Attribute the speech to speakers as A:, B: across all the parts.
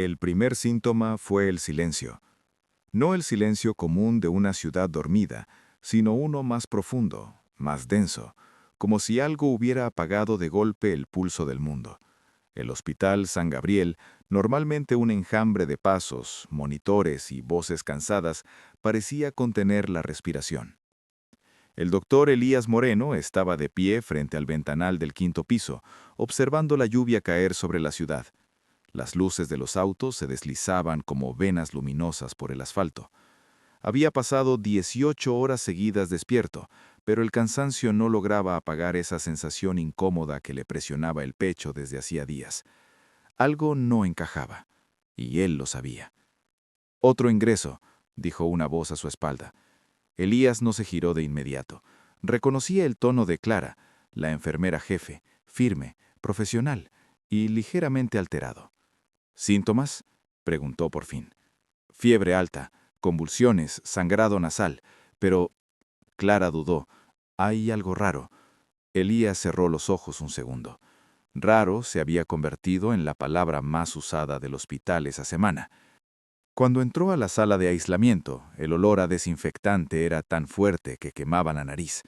A: El primer síntoma fue el silencio. No el silencio común de una ciudad dormida, sino uno más profundo, más denso, como si algo hubiera apagado de golpe el pulso del mundo. El Hospital San Gabriel, normalmente un enjambre de pasos, monitores y voces cansadas, parecía contener la respiración. El doctor Elías Moreno estaba de pie frente al ventanal del quinto piso, observando la lluvia caer sobre la ciudad. Las luces de los autos se deslizaban como venas luminosas por el asfalto. Había pasado 18 horas seguidas despierto, pero el cansancio no lograba apagar esa sensación incómoda que le presionaba el pecho desde hacía días. Algo no encajaba, y él lo sabía. «Otro ingreso», dijo una voz a su espalda. Elías no se giró de inmediato. Reconocía el tono de Clara, la enfermera jefe, firme, profesional y ligeramente alterado. «¿Síntomas?», preguntó por fin. «Fiebre alta, convulsiones, sangrado nasal, pero…» Clara dudó. «Hay algo raro». Elías cerró los ojos un segundo. Raro se había convertido en la palabra más usada del hospital esa semana. Cuando entró a la sala de aislamiento, el olor a desinfectante era tan fuerte que quemaba la nariz.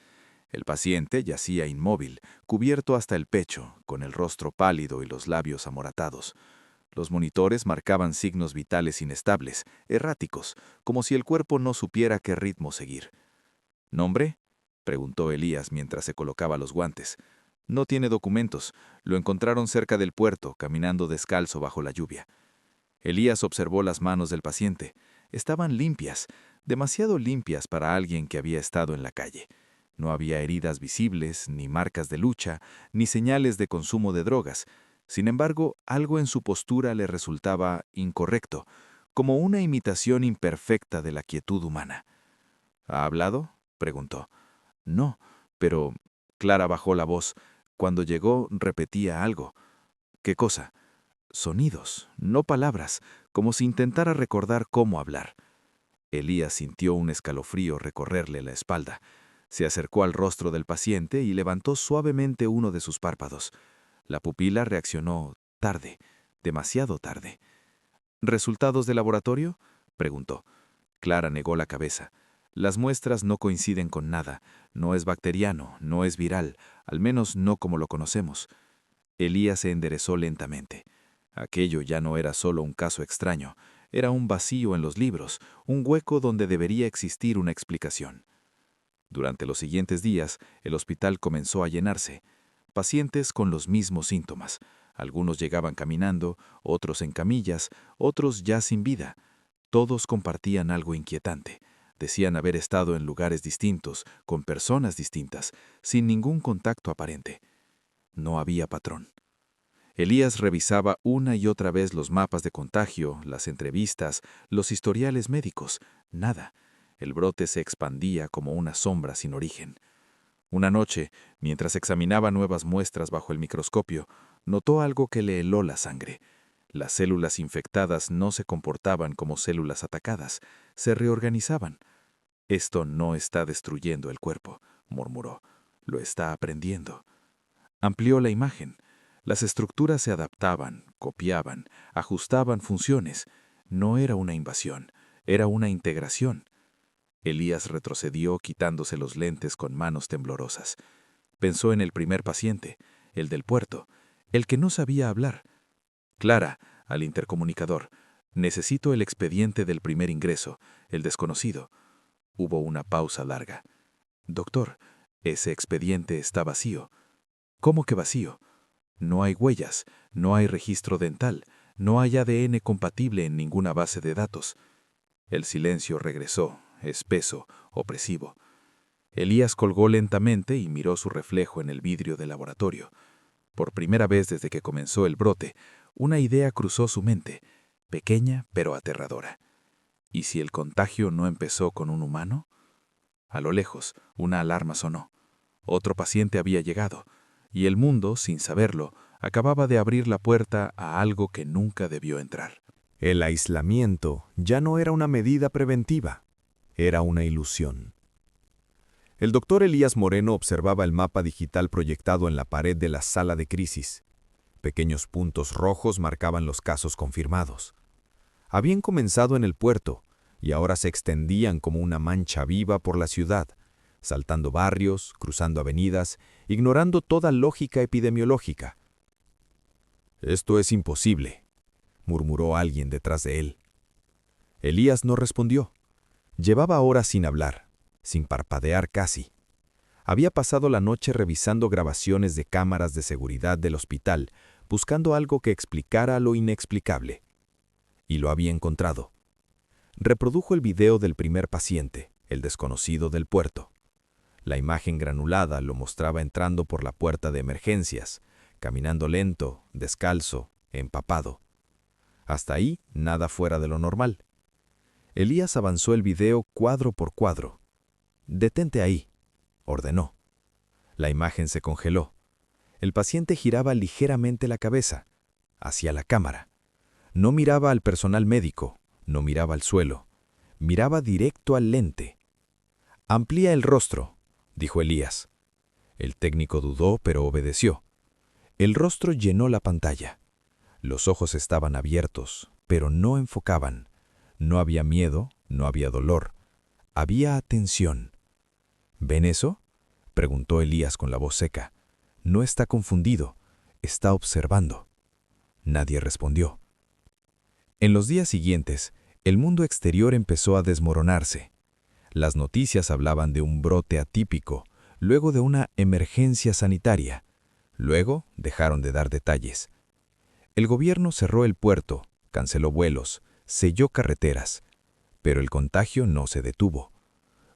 A: El paciente yacía inmóvil, cubierto hasta el pecho, con el rostro pálido y los labios amoratados. Los monitores marcaban signos vitales inestables, erráticos, como si el cuerpo no supiera qué ritmo seguir. «¿Nombre?», preguntó Elías mientras se colocaba los guantes. «No tiene documentos. Lo encontraron cerca del puerto, caminando descalzo bajo la lluvia». Elías observó las manos del paciente. Estaban limpias, demasiado limpias para alguien que había estado en la calle. No había heridas visibles, ni marcas de lucha, ni señales de consumo de drogas. Sin embargo, algo en su postura le resultaba incorrecto, como una imitación imperfecta de la quietud humana. «¿Ha hablado?», preguntó. «No, pero…» Clara bajó la voz. Cuando llegó, repetía algo. «¿Qué cosa?». Sonidos, no palabras, como si intentara recordar cómo hablar. Elías sintió un escalofrío recorrerle la espalda. Se acercó al rostro del paciente y levantó suavemente uno de sus párpados. La pupila reaccionó tarde, demasiado tarde. «¿Resultados de laboratorio?», preguntó. Clara negó la cabeza. «Las muestras no coinciden con nada. No es bacteriano, no es viral, al menos no como lo conocemos». Elías se enderezó lentamente. Aquello ya no era solo un caso extraño, era un vacío en los libros, un hueco donde debería existir una explicación. Durante los siguientes días, el hospital comenzó a llenarse. Pacientes con los mismos síntomas. Algunos llegaban caminando, otros en camillas, otros ya sin vida. Todos compartían algo inquietante. Decían haber estado en lugares distintos, con personas distintas, sin ningún contacto aparente. No había patrón. Elías revisaba una y otra vez los mapas de contagio, las entrevistas, los historiales médicos. Nada. El brote se expandía como una sombra sin origen. Una noche, mientras examinaba nuevas muestras bajo el microscopio, notó algo que le heló la sangre. Las células infectadas no se comportaban como células atacadas, se reorganizaban. «Esto no está destruyendo el cuerpo», murmuró. «Lo está aprendiendo». Amplió la imagen. Las estructuras se adaptaban, copiaban, ajustaban funciones. No era una invasión, era una integración. Elías retrocedió quitándose los lentes con manos temblorosas. Pensó en el primer paciente, el del puerto, el que no sabía hablar. «Clara», al intercomunicador, «necesito el expediente del primer ingreso, el desconocido». Hubo una pausa larga. «Doctor, ese expediente está vacío». «¿Cómo que vacío?». «No hay huellas, no hay registro dental, no hay ADN compatible en ninguna base de datos». El silencio regresó, espeso, opresivo. Elías colgó lentamente y miró su reflejo en el vidrio del laboratorio. Por primera vez desde que comenzó el brote, una idea cruzó su mente, pequeña pero aterradora. ¿Y si el contagio no empezó con un humano? A lo lejos, una alarma sonó. Otro paciente había llegado, y el mundo, sin saberlo, acababa de abrir la puerta a algo que nunca debió entrar.
B: El aislamiento ya no era una medida preventiva, era una ilusión. El doctor Elías Moreno observaba el mapa digital proyectado en la pared de la sala de crisis. Pequeños puntos rojos marcaban los casos confirmados. Habían comenzado en el puerto y ahora se extendían como una mancha viva por la ciudad, saltando barrios, cruzando avenidas, ignorando toda lógica epidemiológica. «Esto es imposible», murmuró alguien detrás de él. Elías no respondió. Llevaba horas sin hablar, sin parpadear casi. Había pasado la noche revisando grabaciones de cámaras de seguridad del hospital, buscando algo que explicara lo inexplicable. Y lo había encontrado. Reprodujo el video del primer paciente, el desconocido del puerto. La imagen granulada lo mostraba entrando por la puerta de emergencias, caminando lento, descalzo, empapado. Hasta ahí, nada fuera de lo normal. Elías avanzó el video cuadro por cuadro. «Detente ahí», ordenó. La imagen se congeló. El paciente giraba ligeramente la cabeza, hacia la cámara. No miraba al personal médico, no miraba al suelo. Miraba directo al lente. «Amplía el rostro», dijo Elías. El técnico dudó, pero obedeció. El rostro llenó la pantalla. Los ojos estaban abiertos, pero no enfocaban. No había miedo, no había dolor. Había atención. «¿Ven eso?», preguntó Elías con la voz seca. No está confundido, está observando. Nadie respondió. En los días siguientes, el mundo exterior empezó a desmoronarse. Las noticias hablaban de un brote atípico, luego de una emergencia sanitaria. Luego dejaron de dar detalles. El gobierno cerró el puerto, canceló vuelos, selló carreteras, pero el contagio no se detuvo.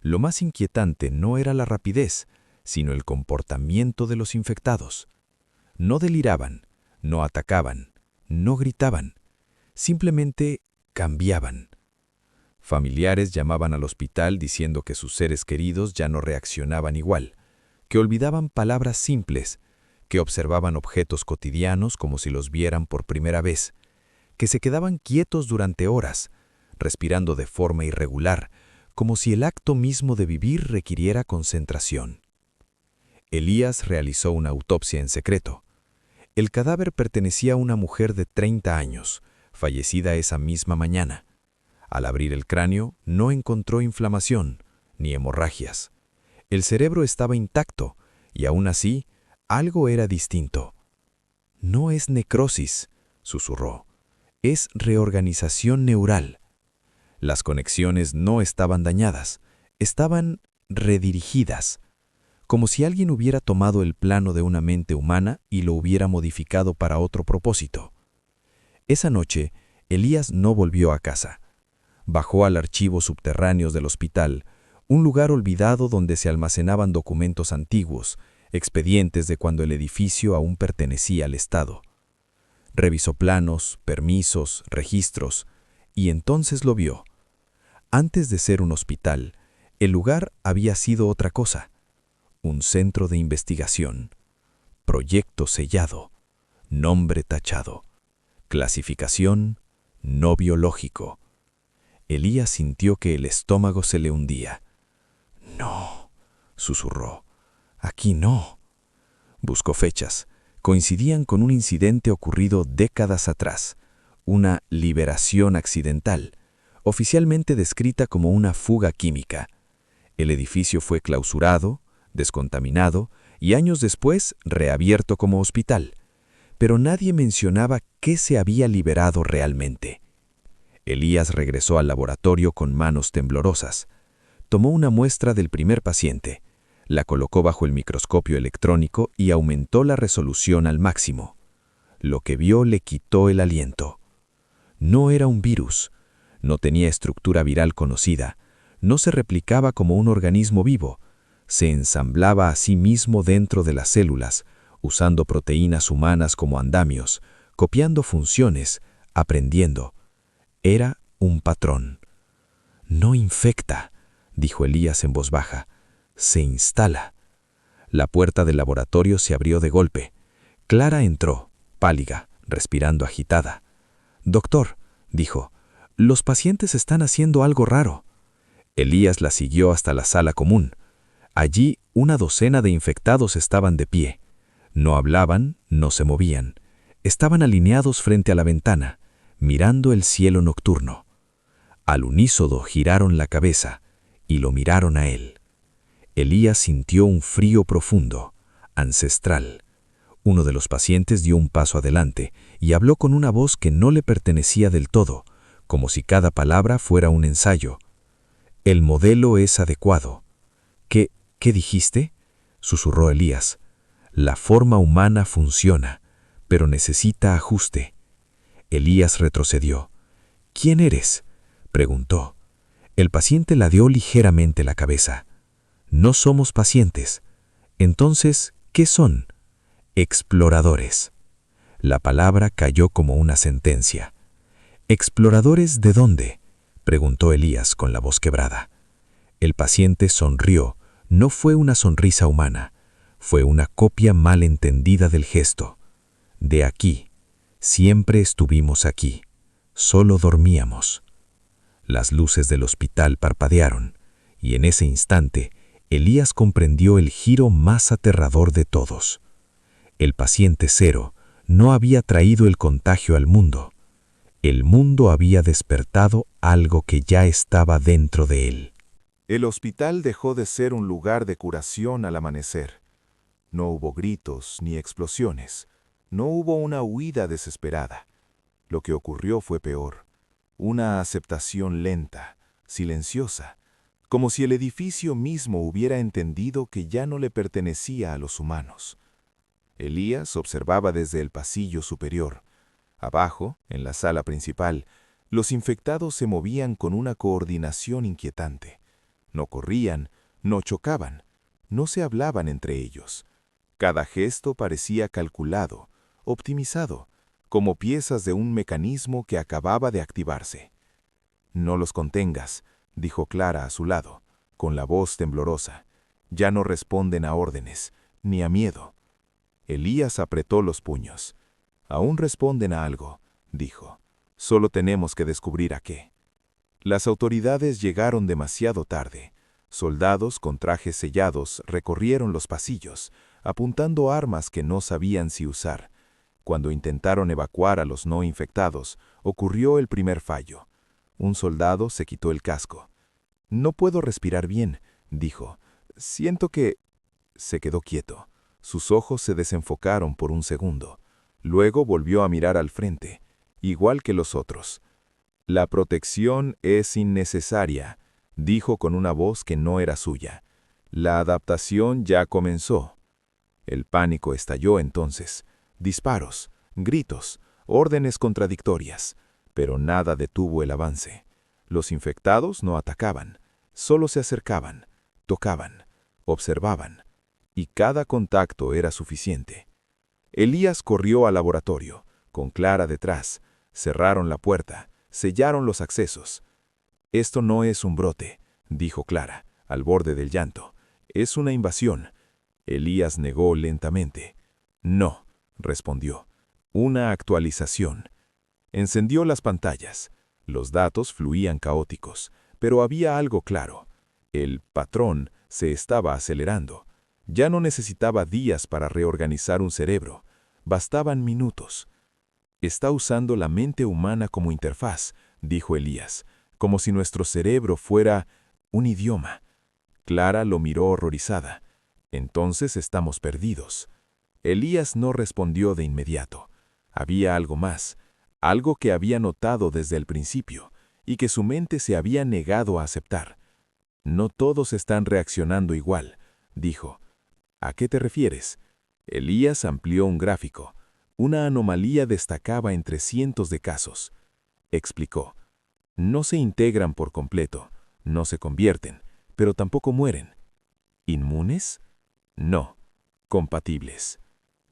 B: Lo más inquietante no era la rapidez, sino el comportamiento de los infectados. No deliraban, no atacaban, no gritaban, simplemente cambiaban. Familiares llamaban al hospital diciendo que sus seres queridos ya no reaccionaban igual, que olvidaban palabras simples, que observaban objetos cotidianos como si los vieran por primera vez, que se quedaban quietos durante horas, respirando de forma irregular, como si el acto mismo de vivir requiriera concentración. Elías realizó una autopsia en secreto. El cadáver pertenecía a una mujer de 30 años, fallecida esa misma mañana. Al abrir el cráneo, no encontró inflamación, ni hemorragias. El cerebro estaba intacto, y aún así, algo era distinto. «No es necrosis», susurró. «Es reorganización neural». Las conexiones no estaban dañadas, estaban redirigidas, como si alguien hubiera tomado el plano de una mente humana y lo hubiera modificado para otro propósito. Esa noche, Elías no volvió a casa. Bajó al archivo subterráneos del hospital, un lugar olvidado donde se almacenaban documentos antiguos, expedientes de cuando el edificio aún pertenecía al Estado. Revisó planos, permisos, registros, y entonces lo vio. Antes de ser un hospital, el lugar había sido otra cosa. Un centro de investigación. Proyecto sellado. Nombre tachado. Clasificación no biológico. Elías sintió que el estómago se le hundía. «No», susurró. «Aquí no». Buscó fechas. Coincidían con un incidente ocurrido décadas atrás. Una liberación accidental, oficialmente descrita como una fuga química. El edificio fue clausurado, descontaminado y años después reabierto como hospital. Pero nadie mencionaba qué se había liberado realmente. Elías regresó al laboratorio con manos temblorosas. Tomó una muestra del primer paciente, la colocó bajo el microscopio electrónico y aumentó la resolución al máximo. Lo que vio le quitó el aliento. No era un virus, no tenía estructura viral conocida, no se replicaba como un organismo vivo, se ensamblaba a sí mismo dentro de las células, usando proteínas humanas como andamios, copiando funciones, aprendiendo. Era un patrón. «No infecta», dijo Elías en voz baja. «Se instala». La puerta del laboratorio se abrió de golpe. Clara entró, pálida, respirando agitada. «Doctor», dijo, «los pacientes están haciendo algo raro». Elías la siguió hasta la sala común. Allí una docena de infectados estaban de pie. No hablaban, no se movían. Estaban alineados frente a la ventana, mirando el cielo nocturno. Al unísono giraron la cabeza y lo miraron a él. Elías sintió un frío profundo, ancestral. Uno de los pacientes dio un paso adelante y habló con una voz que no le pertenecía del todo, como si cada palabra fuera un ensayo. «El modelo es adecuado». ¿Qué dijiste?», susurró Elías. «La forma humana funciona, pero necesita ajuste». Elías retrocedió. «¿Quién eres?», preguntó. El paciente ladeó ligeramente la cabeza. «No somos pacientes». «Entonces, ¿qué son?». «Exploradores». La palabra cayó como una sentencia. «¿Exploradores de dónde?», preguntó Elías con la voz quebrada. El paciente sonrió. No fue una sonrisa humana, fue una copia mal entendida del gesto. «De aquí. Siempre estuvimos aquí. Solo dormíamos». Las luces del hospital parpadearon, y en ese instante, Elías comprendió el giro más aterrador de todos. El paciente cero no había traído el contagio al mundo. El mundo había despertado algo que ya estaba dentro de él.
A: El hospital dejó de ser un lugar de curación al amanecer. No hubo gritos ni explosiones. No hubo una huida desesperada. Lo que ocurrió fue peor. Una aceptación lenta, silenciosa, como si el edificio mismo hubiera entendido que ya no le pertenecía a los humanos. Elías observaba desde el pasillo superior. Abajo, en la sala principal, los infectados se movían con una coordinación inquietante. No corrían, no chocaban, no se hablaban entre ellos. Cada gesto parecía calculado, optimizado, como piezas de un mecanismo que acababa de activarse. «No los contengas», dijo Clara a su lado, con la voz temblorosa. «Ya no responden a órdenes, ni a miedo». Elías apretó los puños. «Aún responden a algo», dijo. «Solo tenemos que descubrir a qué». Las autoridades llegaron demasiado tarde. Soldados con trajes sellados recorrieron los pasillos, apuntando armas que no sabían si usar. Cuando intentaron evacuar a los no infectados, ocurrió el primer fallo. Un soldado se quitó el casco. «No puedo respirar bien», dijo. «Siento que...». Se quedó quieto. Sus ojos se desenfocaron por un segundo. Luego volvió a mirar al frente, igual que los otros. «La protección es innecesaria», dijo con una voz que no era suya. «La adaptación ya comenzó». El pánico estalló entonces. Disparos, gritos, órdenes contradictorias, pero nada detuvo el avance. Los infectados no atacaban, solo se acercaban, tocaban, observaban, y cada contacto era suficiente. Elías corrió al laboratorio, con Clara detrás. Cerraron la puerta, sellaron los accesos. «Esto no es un brote», dijo Clara, al borde del llanto. «Es una invasión». Elías negó lentamente. «No», respondió. «Una actualización». Encendió las pantallas. Los datos fluían caóticos, pero había algo claro. El patrón se estaba acelerando. Ya no necesitaba días para reorganizar un cerebro. Bastaban minutos. «Está usando la mente humana como interfaz», dijo Elías, «como si nuestro cerebro fuera un idioma». Clara lo miró horrorizada. «Entonces estamos perdidos». Elías no respondió de inmediato. Había algo más, algo que había notado desde el principio y que su mente se había negado a aceptar. «No todos están reaccionando igual», dijo. «¿A qué te refieres?». Elías amplió un gráfico. Una anomalía destacaba entre cientos de casos. Explicó. «No se integran por completo, no se convierten, pero tampoco mueren». «¿Inmunes?». «No. Compatibles».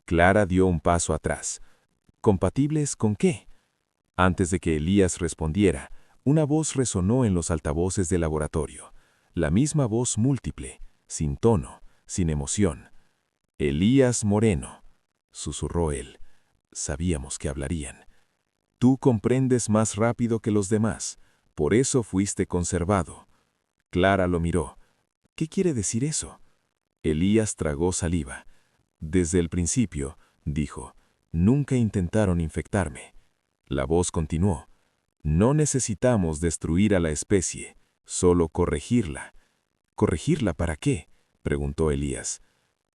A: Clara dio un paso atrás. «¿Compatibles con qué?». Antes de que Elías respondiera, una voz resonó en los altavoces del laboratorio. La misma voz múltiple, sin tono, sin emoción. «Elías Moreno», susurró él. Sabíamos que hablarían. «Tú comprendes más rápido que los demás, por eso fuiste conservado». Clara lo miró. «¿Qué quiere decir eso?». Elías tragó saliva. «Desde el principio», dijo, «nunca intentaron infectarme».
C: La voz continuó. No necesitamos destruir a la especie, solo corregirla. ¿Corregirla para qué?, preguntó Elías.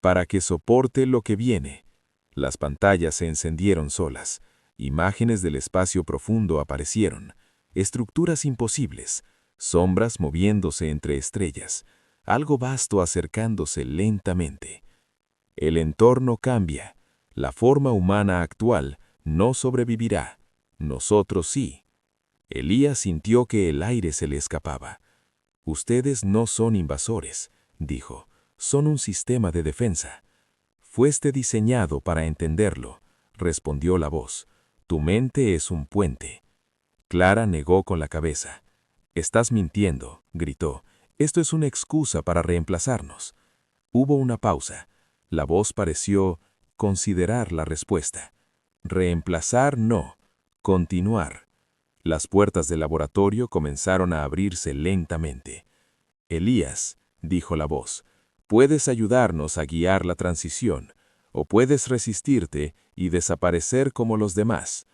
C: Para que soporte lo que viene. Las pantallas se encendieron solas. Imágenes del espacio profundo aparecieron. Estructuras imposibles. Sombras moviéndose entre estrellas. Algo vasto acercándose lentamente. El entorno cambia. La forma humana actual no sobrevivirá. Nosotros sí. Elías sintió que el aire se le escapaba. Ustedes no son invasores, dijo. Son un sistema de defensa. Fuiste diseñado para entenderlo, respondió la voz. Tu mente es un puente. Clara negó con la cabeza. Estás mintiendo, gritó. Esto es una excusa para reemplazarnos. Hubo una pausa. La voz pareció considerar la respuesta. Reemplazar no, continuar. Las puertas del laboratorio comenzaron a abrirse lentamente. Elías, dijo la voz, puedes ayudarnos a guiar la transición, o puedes resistirte y desaparecer como los demás.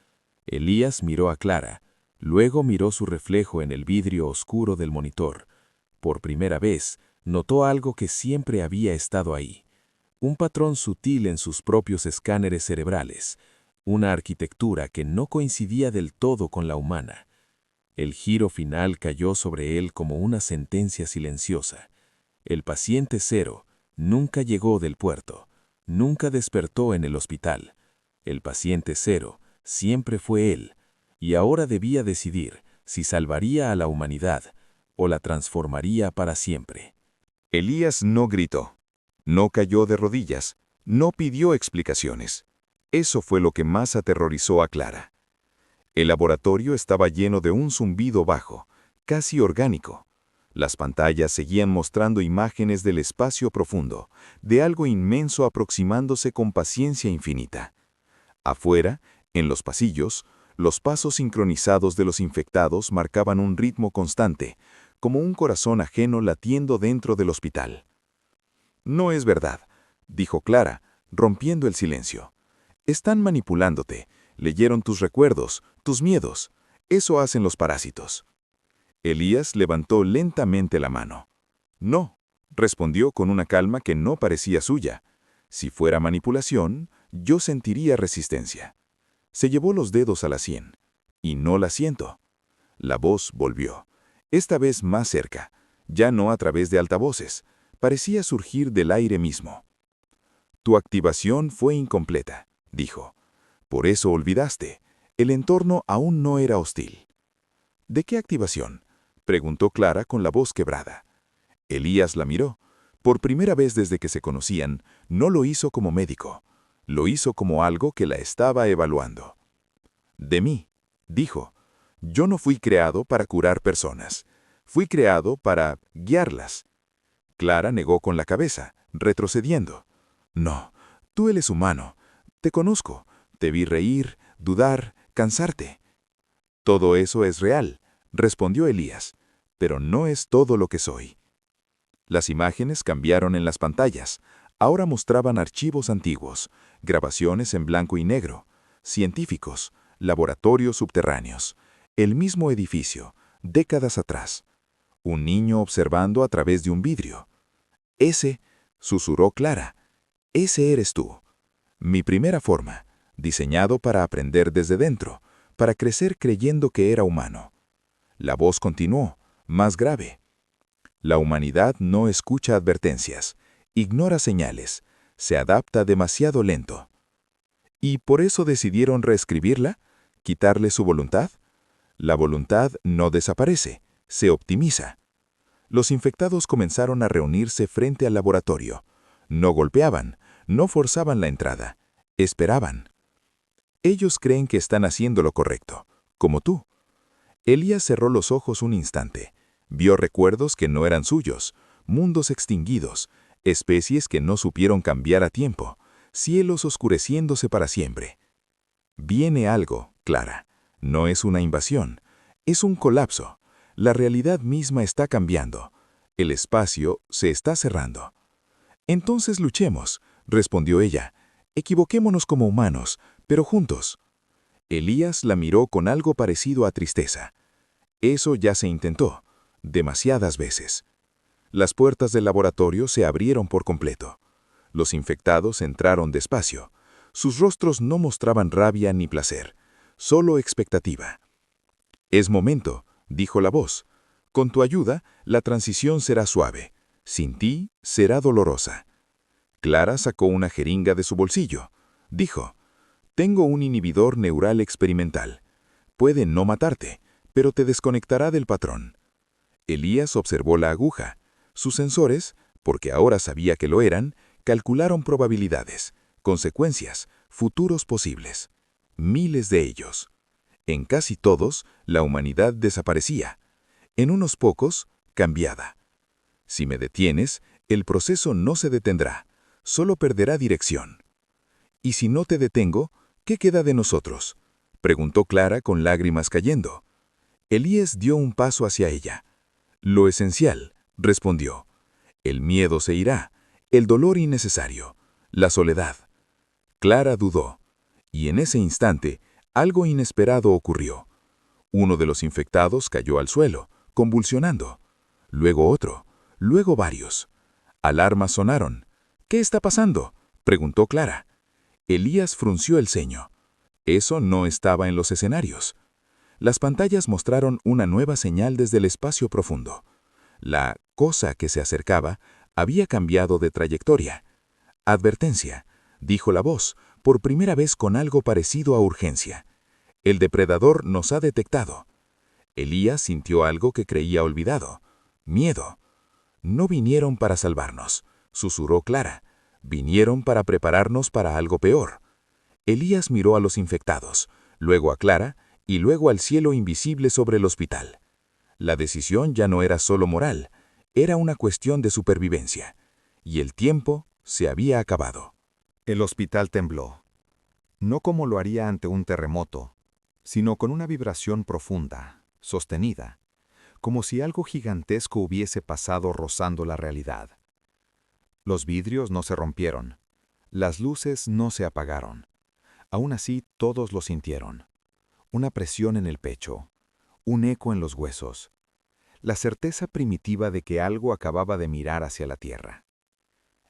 C: Elías miró a Clara, luego miró su reflejo en el vidrio oscuro del monitor. Por primera vez, notó algo que siempre había estado ahí. Un patrón sutil en sus propios escáneres cerebrales, una arquitectura que no coincidía del todo con la humana. El giro final cayó sobre él como una sentencia silenciosa. El paciente cero nunca llegó del puerto, nunca despertó en el hospital. El paciente cero siempre fue él, y ahora debía decidir si salvaría a la humanidad o la transformaría para siempre.
A: Elías no gritó, no cayó de rodillas, no pidió explicaciones. Eso fue lo que más aterrorizó a Clara. El laboratorio estaba lleno de un zumbido bajo, casi orgánico. Las pantallas seguían mostrando imágenes del espacio profundo, de algo inmenso aproximándose con paciencia infinita. Afuera, en los pasillos, los pasos sincronizados de los infectados marcaban un ritmo constante, como un corazón ajeno latiendo dentro del hospital. No es verdad, dijo Clara, rompiendo el silencio. Están manipulándote, leyeron tus recuerdos, tus miedos. Eso hacen los parásitos. Elías levantó lentamente la mano. No, respondió con una calma que no parecía suya. Si fuera manipulación, yo sentiría resistencia. Se llevó los dedos a la sien. Y no la siento. La voz volvió. Esta vez más cerca, ya no a través de altavoces. Parecía surgir del aire mismo. Tu activación fue incompleta, dijo. Por eso olvidaste. El entorno aún no era hostil. ¿De qué activación?, preguntó Clara con la voz quebrada. Elías la miró. Por primera vez desde que se conocían, no lo hizo como médico. Lo hizo como algo que la estaba evaluando. De mí, dijo. Yo no fui creado para curar personas. Fui creado para guiarlas. Clara negó con la cabeza, retrocediendo. No, tú eres humano. Te conozco. Te vi reír, dudar, cansarte. Todo eso es real, respondió Elías, pero no es todo lo que soy. Las imágenes cambiaron en las pantallas. Ahora mostraban archivos antiguos, grabaciones en blanco y negro, científicos, laboratorios subterráneos, el mismo edificio, décadas atrás. Un niño observando a través de un vidrio. Ese, susurró Clara, ese eres tú. Mi primera forma, diseñado para aprender desde dentro, para crecer creyendo que era humano. La voz continuó, más grave. La humanidad no escucha advertencias, ignora señales, se adapta demasiado lento. ¿Y por eso decidieron reescribirla? ¿Quitarle su voluntad? La voluntad no desaparece, se optimiza. Los infectados comenzaron a reunirse frente al laboratorio. No golpeaban, no forzaban la entrada, esperaban. Ellos creen que están haciendo lo correcto, como tú. Elías cerró los ojos un instante. Vio recuerdos que no eran suyos, mundos extinguidos, especies que no supieron cambiar a tiempo, cielos oscureciéndose para siempre. Viene algo, Clara. No es una invasión, es un colapso. La realidad misma está cambiando. El espacio se está cerrando. Entonces luchemos, respondió ella. Equivoquémonos como humanos, pero juntos.
C: Elías la miró con algo parecido a tristeza. Eso ya se intentó, demasiadas veces. Las puertas del laboratorio se abrieron por completo. Los infectados entraron despacio. Sus rostros no mostraban rabia ni placer, solo expectativa. «Es momento», dijo la voz. «Con tu ayuda, la transición será suave. Sin ti, será dolorosa». Clara sacó una jeringa de su bolsillo. Dijo: «Tengo un inhibidor neural experimental. Puede no matarte, pero te desconectará del patrón». Elías observó la aguja. Sus sensores, porque ahora sabía que lo eran, calcularon probabilidades, consecuencias, futuros posibles. Miles de ellos. En casi todos, la humanidad desaparecía. En unos pocos, cambiada. «Si me detienes, el proceso no se detendrá, solo perderá dirección». «¿Y si no te detengo, qué queda de nosotros?», preguntó Clara con lágrimas cayendo. Elías dio un paso hacia ella. «Lo esencial», respondió. «El miedo se irá, el dolor innecesario, la soledad». Clara dudó, y en ese instante, algo inesperado ocurrió. Uno de los infectados cayó al suelo, convulsionando. Luego otro, luego varios. Alarmas sonaron. «¿Qué está pasando?», preguntó Clara. Elías frunció el ceño. Eso no estaba en los escenarios. Las pantallas mostraron una nueva señal desde el espacio profundo. La cosa que se acercaba había cambiado de trayectoria. «Advertencia», dijo la voz, por primera vez con algo parecido a urgencia. «El depredador nos ha detectado». Elías sintió algo que creía olvidado. Miedo. «No vinieron para salvarnos», susurró Clara. «Vinieron para prepararnos para algo peor». Elías miró a los infectados, luego a Clara y luego al cielo invisible sobre el hospital. La decisión ya no era solo moral, era una cuestión de supervivencia. Y el tiempo se había acabado.
A: El hospital tembló. No como lo haría ante un terremoto, sino con una vibración profunda, sostenida, como si algo gigantesco hubiese pasado rozando la realidad. Los vidrios no se rompieron, las luces no se apagaron. Aún así todos lo sintieron. Una presión en el pecho, un eco en los huesos, la certeza primitiva de que algo acababa de mirar hacia la tierra.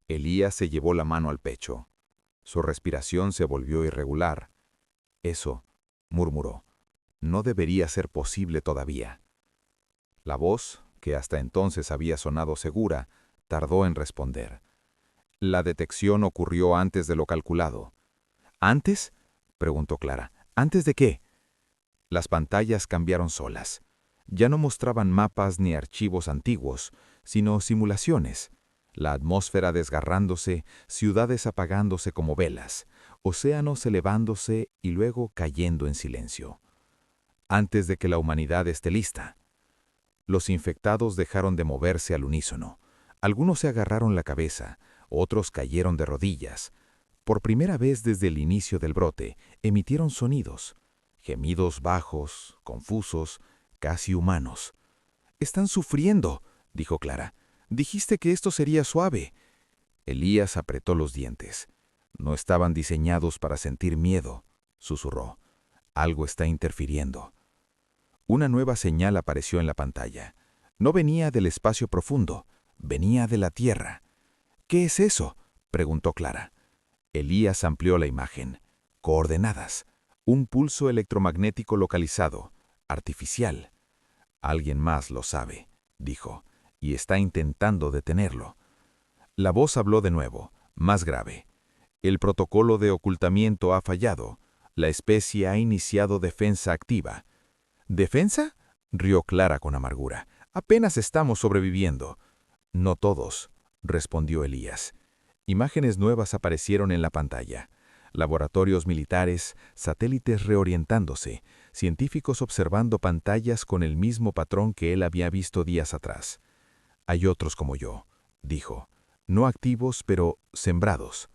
A: Elías se llevó la mano al pecho. Su respiración se volvió irregular. «Eso», murmuró, «no debería ser posible todavía». La voz, que hasta entonces había sonado segura, tardó en responder. La detección ocurrió antes de lo calculado. «¿Antes?», preguntó Clara. «¿Antes de qué?». Las pantallas cambiaron solas. Ya no mostraban mapas ni archivos antiguos, sino simulaciones. La atmósfera desgarrándose, ciudades apagándose como velas, océanos elevándose y luego cayendo en silencio. Antes de que la humanidad esté lista. Los infectados dejaron de moverse al unísono. Algunos se agarraron la cabeza, otros cayeron de rodillas. Por primera vez desde el inicio del brote, emitieron sonidos. Gemidos bajos, confusos, casi humanos. «Están sufriendo», dijo Clara. «Dijiste que esto sería suave». Elías apretó los dientes. «No estaban diseñados para sentir miedo», susurró. «Algo está interfiriendo». Una nueva señal apareció en la pantalla. No venía del espacio profundo, venía de la Tierra. «¿Qué es eso?», preguntó Clara. Elías amplió la imagen. Coordenadas. Un pulso electromagnético localizado, artificial. «Alguien más lo sabe», dijo, «y está intentando detenerlo». La voz habló de nuevo, más grave. «El protocolo de ocultamiento ha fallado. La especie ha iniciado defensa activa». «¿Defensa?», rió Clara con amargura. «Apenas estamos sobreviviendo». «No todos», respondió Elías. Imágenes nuevas aparecieron en la pantalla. Laboratorios militares, satélites reorientándose, científicos observando pantallas con el mismo patrón que él había visto días atrás. «Hay otros como yo», dijo. «No activos, pero sembrados».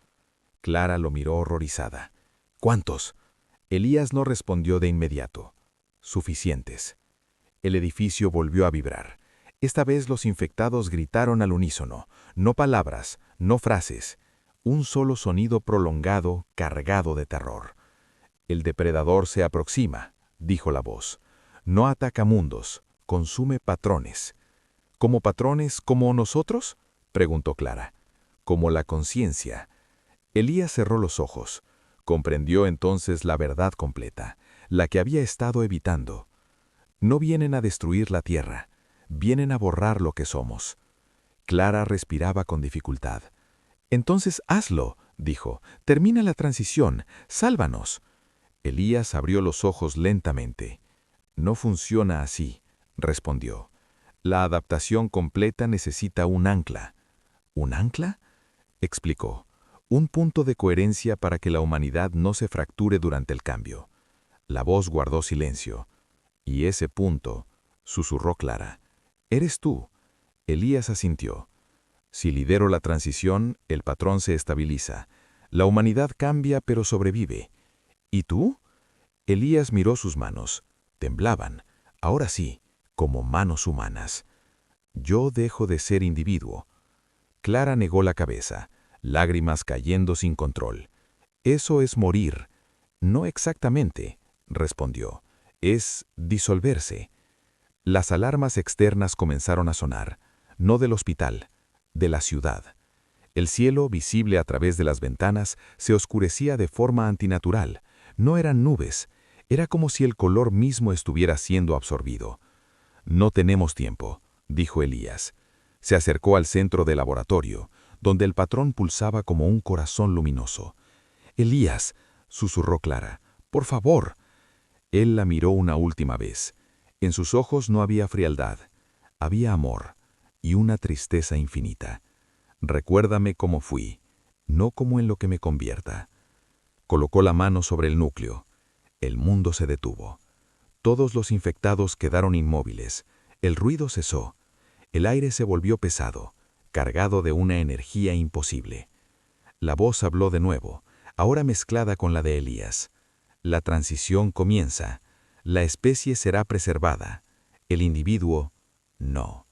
A: Clara lo miró horrorizada. «¿Cuántos?». Elías no respondió de inmediato. «Suficientes». El edificio volvió a vibrar. Esta vez los infectados gritaron al unísono, no palabras, no frases, un solo sonido prolongado, cargado de terror.
B: El depredador se aproxima, dijo la voz. No ataca mundos, consume patrones. ¿Como patrones como nosotros?, preguntó Clara. Como la conciencia. Elías cerró los ojos. Comprendió entonces la verdad completa, la que había estado evitando. No vienen a destruir la tierra, vienen a borrar lo que somos. Clara respiraba con dificultad. Entonces hazlo, dijo. Termina la transición, sálvanos. Elías abrió los ojos lentamente. No funciona así, respondió. La adaptación completa necesita un ancla. ¿Un ancla?, explicó. Un punto de coherencia para que la humanidad no se fracture durante el cambio. La voz guardó silencio. Y ese punto, susurró Clara, eres tú. Elías asintió. Si lidero la transición, el patrón se estabiliza. La humanidad cambia pero sobrevive. ¿Y tú? Elías miró sus manos. Temblaban. Ahora sí, como manos humanas. Yo dejo de ser individuo. Clara negó la cabeza, lágrimas cayendo sin control. Eso es morir. No exactamente, respondió. Es disolverse. Las alarmas externas comenzaron a sonar, no del hospital, de la ciudad. El cielo, visible a través de las ventanas, se oscurecía de forma antinatural. No eran nubes, era como si el color mismo estuviera siendo absorbido. No tenemos tiempo, dijo Elías. Se acercó al centro del laboratorio, donde el patrón pulsaba como un corazón luminoso. Elías, susurró Clara, por favor. Él la miró una última vez. En sus ojos no había frialdad, había amor y una tristeza infinita. Recuérdame cómo fui, no como en lo que me convierta. Colocó la mano sobre el núcleo. El mundo se detuvo. Todos los infectados quedaron inmóviles. El ruido cesó. El aire se volvió pesado, cargado de una energía imposible. La voz habló de nuevo, ahora mezclada con la de Elías. La transición comienza. La especie será preservada. El individuo, no.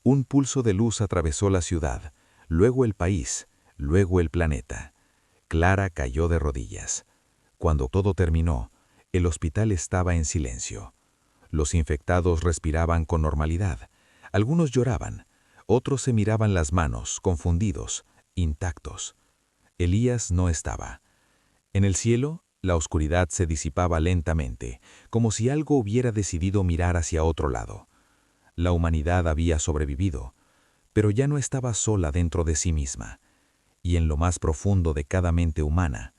B: Un pulso de luz atravesó la ciudad, luego el país, luego el planeta. Clara cayó de rodillas. Cuando todo terminó, el hospital estaba en silencio. Los infectados respiraban con normalidad. Algunos lloraban, otros se miraban las manos, confundidos, intactos. Elías no estaba. En el cielo, la oscuridad se disipaba lentamente, como si algo hubiera decidido mirar hacia otro lado. La humanidad había sobrevivido, pero ya no estaba sola dentro de sí misma. Y en lo más profundo de cada mente humana,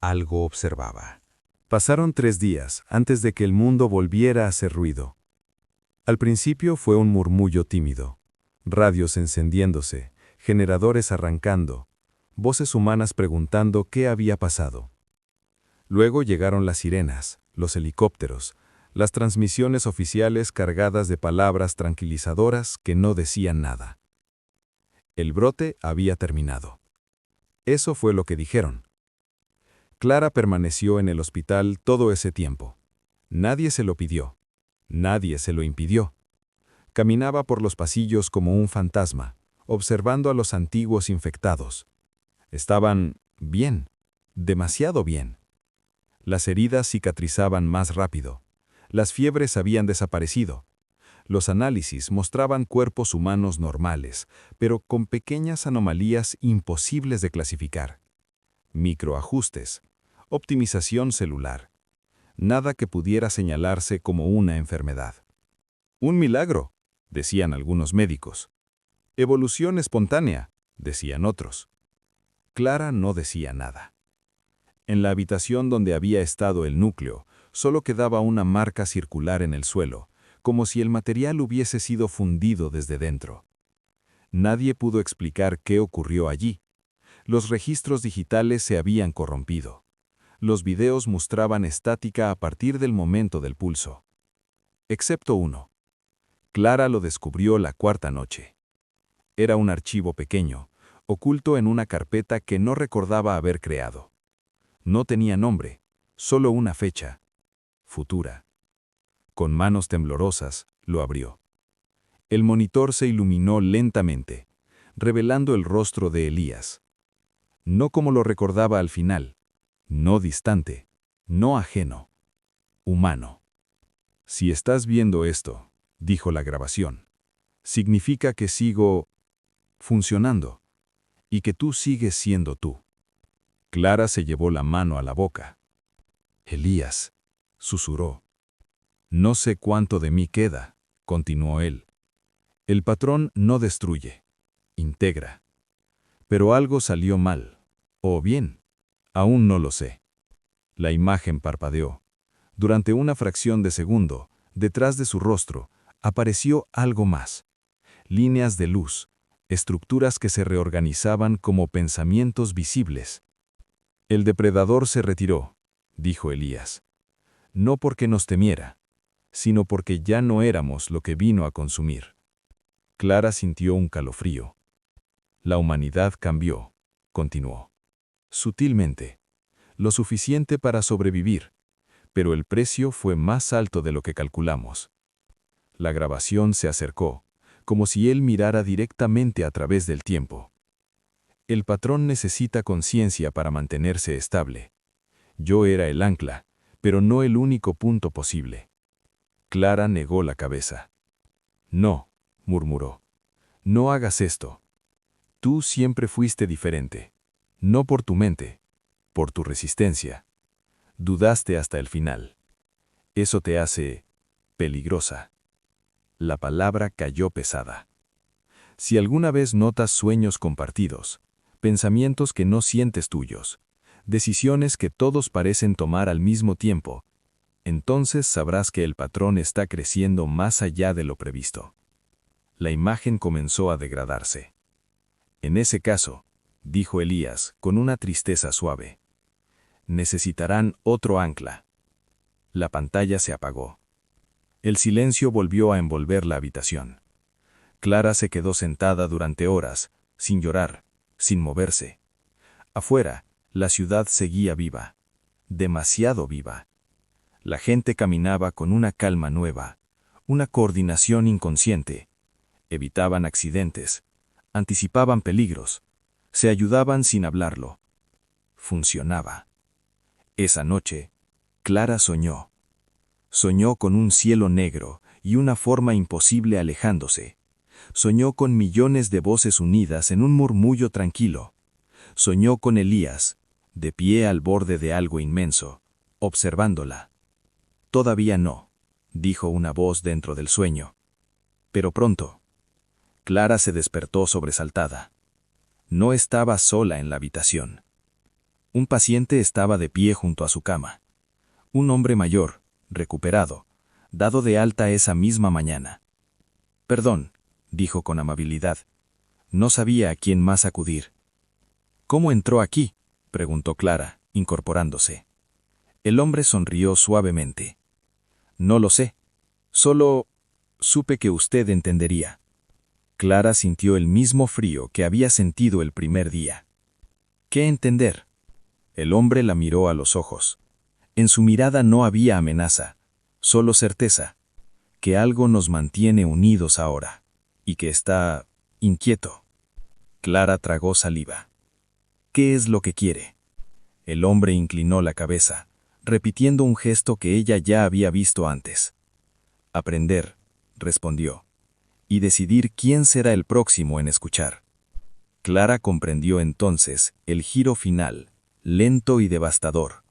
B: algo observaba.
C: Pasaron 3 días antes de que el mundo volviera a hacer ruido. Al principio fue un murmullo tímido, radios encendiéndose, generadores arrancando, voces humanas preguntando qué había pasado. Luego llegaron las sirenas, los helicópteros, las transmisiones oficiales cargadas de palabras tranquilizadoras que no decían nada. El brote había terminado. Eso fue lo que dijeron. Clara permaneció en el hospital todo ese tiempo. Nadie se lo pidió. Nadie se lo impidió. Caminaba por los pasillos como un fantasma, observando a los antiguos infectados. Estaban bien, demasiado bien. Las heridas cicatrizaban más rápido. Las fiebres habían desaparecido. Los análisis mostraban cuerpos humanos normales, pero con pequeñas anomalías imposibles de clasificar. Microajustes, optimización celular. Nada que pudiera señalarse como una enfermedad. Un milagro, decían algunos médicos. Evolución espontánea, decían otros. Clara no decía nada. En la habitación donde había estado el núcleo, solo quedaba una marca circular en el suelo, como si el material hubiese sido fundido desde dentro. Nadie pudo explicar qué ocurrió allí. Los registros digitales se habían corrompido. Los videos mostraban estática a partir del momento del pulso. Excepto uno. Clara lo descubrió la 4ª noche. Era un archivo pequeño, oculto en una carpeta que no recordaba haber creado. No tenía nombre, solo una fecha. Futura. Con manos temblorosas, lo abrió. El monitor se iluminó lentamente, revelando el rostro de Elías. No como lo recordaba al final, no distante,
B: no ajeno, humano. Si estás viendo esto, dijo la grabación, significa que sigo funcionando y que tú sigues siendo tú. Clara se llevó la mano a la boca. Elías, susurró. No sé cuánto de mí queda, continuó él. El patrón no destruye, integra. Pero algo salió mal, o bien, aún no lo sé. La imagen parpadeó. Durante una fracción de segundo, detrás de su rostro, apareció algo más. Líneas de luz, estructuras que se reorganizaban como pensamientos visibles. El depredador se retiró, dijo Elías. No porque nos temiera, sino porque ya no éramos lo que vino a consumir. Clara sintió un calofrío. La humanidad cambió, continuó. Sutilmente, lo suficiente para sobrevivir, pero el precio fue más alto de lo que calculamos. La grabación se acercó, como si él mirara directamente a través del tiempo. El patrón necesita conciencia para mantenerse estable. Yo era el ancla, pero no el único punto posible. Clara negó la cabeza. No, murmuró. No hagas esto. Tú siempre fuiste diferente. No por tu mente, por tu resistencia. Dudaste hasta el final. Eso te hace peligrosa. La palabra cayó pesada. Si alguna vez notas sueños compartidos, pensamientos que no sientes tuyos, decisiones que todos parecen tomar al mismo tiempo, entonces sabrás que el patrón está creciendo más allá de lo previsto. La imagen comenzó a degradarse. En ese caso, dijo Elías con una tristeza suave, necesitarán otro ancla. La pantalla se apagó. El silencio volvió a envolver la habitación. Clara se quedó sentada durante horas, sin llorar, sin moverse. Afuera, la ciudad seguía viva. Demasiado viva. La gente caminaba con una calma nueva, una coordinación inconsciente. Evitaban accidentes, anticipaban peligros, se ayudaban sin hablarlo. Funcionaba. Esa noche, Clara soñó. Soñó con un cielo negro y una forma imposible alejándose. Soñó con millones de voces unidas en un murmullo tranquilo. Soñó con Elías, de pie al borde de algo inmenso, observándola. Todavía no, dijo una voz dentro del sueño. Pero pronto. Clara se despertó sobresaltada. No estaba sola en la habitación. Un paciente estaba de pie junto a su cama. Un hombre mayor, recuperado, dado de alta esa misma mañana. Perdón, dijo con amabilidad. No sabía a quién más acudir. ¿Cómo entró aquí?, preguntó Clara, incorporándose. El hombre sonrió suavemente. No lo sé. Solo supe que usted entendería. Clara sintió el mismo frío que había sentido el primer día. ¿Qué entender? El hombre la miró a los ojos. En su mirada no había amenaza, solo certeza, que algo nos mantiene unidos ahora, y que está inquieto. Clara tragó saliva. ¿Qué es lo que quiere? El hombre inclinó la cabeza, repitiendo un gesto que ella ya había visto antes. Aprender, respondió, y decidir quién será el próximo en escuchar. Clara comprendió entonces el giro final, lento y devastador.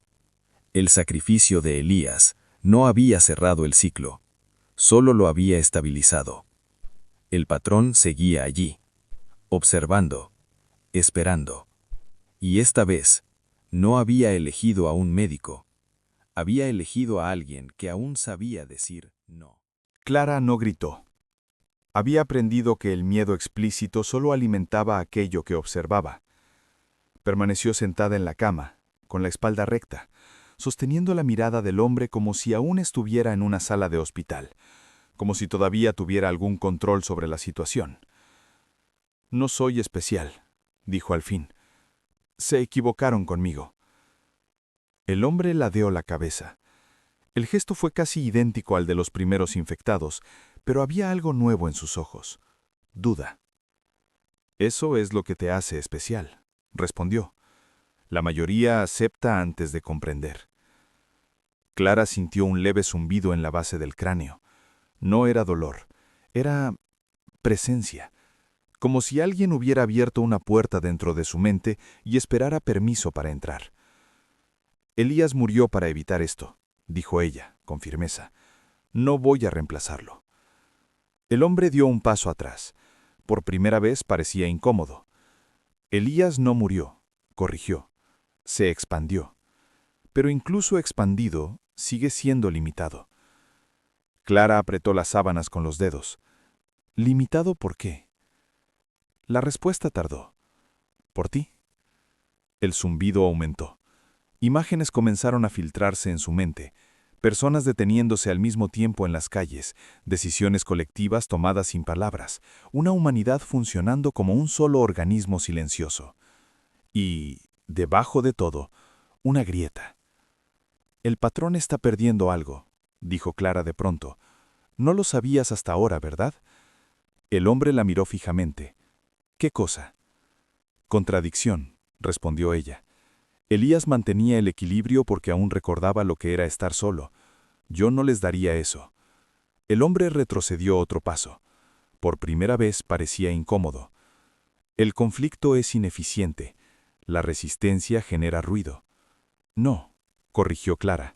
B: El sacrificio de Elías no había cerrado el ciclo, solo lo había estabilizado. El patrón seguía allí, observando, esperando. Y esta vez, no había elegido a un médico, había elegido a alguien que aún sabía decir no.
A: Clara no gritó. Había aprendido que el miedo explícito solo alimentaba aquello que observaba. Permaneció sentada en la cama, con la espalda recta, sosteniendo la mirada del hombre como si aún estuviera en una sala de hospital, como si todavía tuviera algún control sobre la situación. No soy especial, dijo al fin. Se equivocaron conmigo. El hombre ladeó la cabeza. El gesto fue casi idéntico al de los primeros infectados, pero había algo nuevo en sus ojos. Duda. Eso es lo que te hace especial, respondió. La mayoría acepta antes de comprender. Clara sintió un leve zumbido en la base del cráneo. No era dolor, era presencia, como si alguien hubiera abierto una puerta dentro de su mente y esperara permiso para entrar. Elías murió para evitar esto, dijo ella, con firmeza. No voy a reemplazarlo. El hombre dio un paso atrás. Por primera vez parecía incómodo. Elías no murió, corrigió. Se expandió. Pero incluso expandido, sigue siendo limitado. Clara apretó las sábanas con los dedos. ¿Limitado por qué? La respuesta tardó. ¿Por ti? El zumbido aumentó. Imágenes comenzaron a filtrarse en su mente. Personas deteniéndose al mismo tiempo en las calles, decisiones colectivas tomadas sin palabras, una humanidad funcionando como un solo organismo silencioso. Y, debajo de todo, una grieta. El patrón está perdiendo algo, dijo Clara de pronto. No lo sabías hasta ahora, ¿verdad? El hombre la miró fijamente. ¿Qué cosa? Contradicción, respondió ella. Elías mantenía el equilibrio porque aún recordaba lo que era estar solo. Yo no les daría eso. El hombre retrocedió otro paso. Por primera vez parecía incómodo. El conflicto es ineficiente. La resistencia genera ruido. No, corrigió Clara.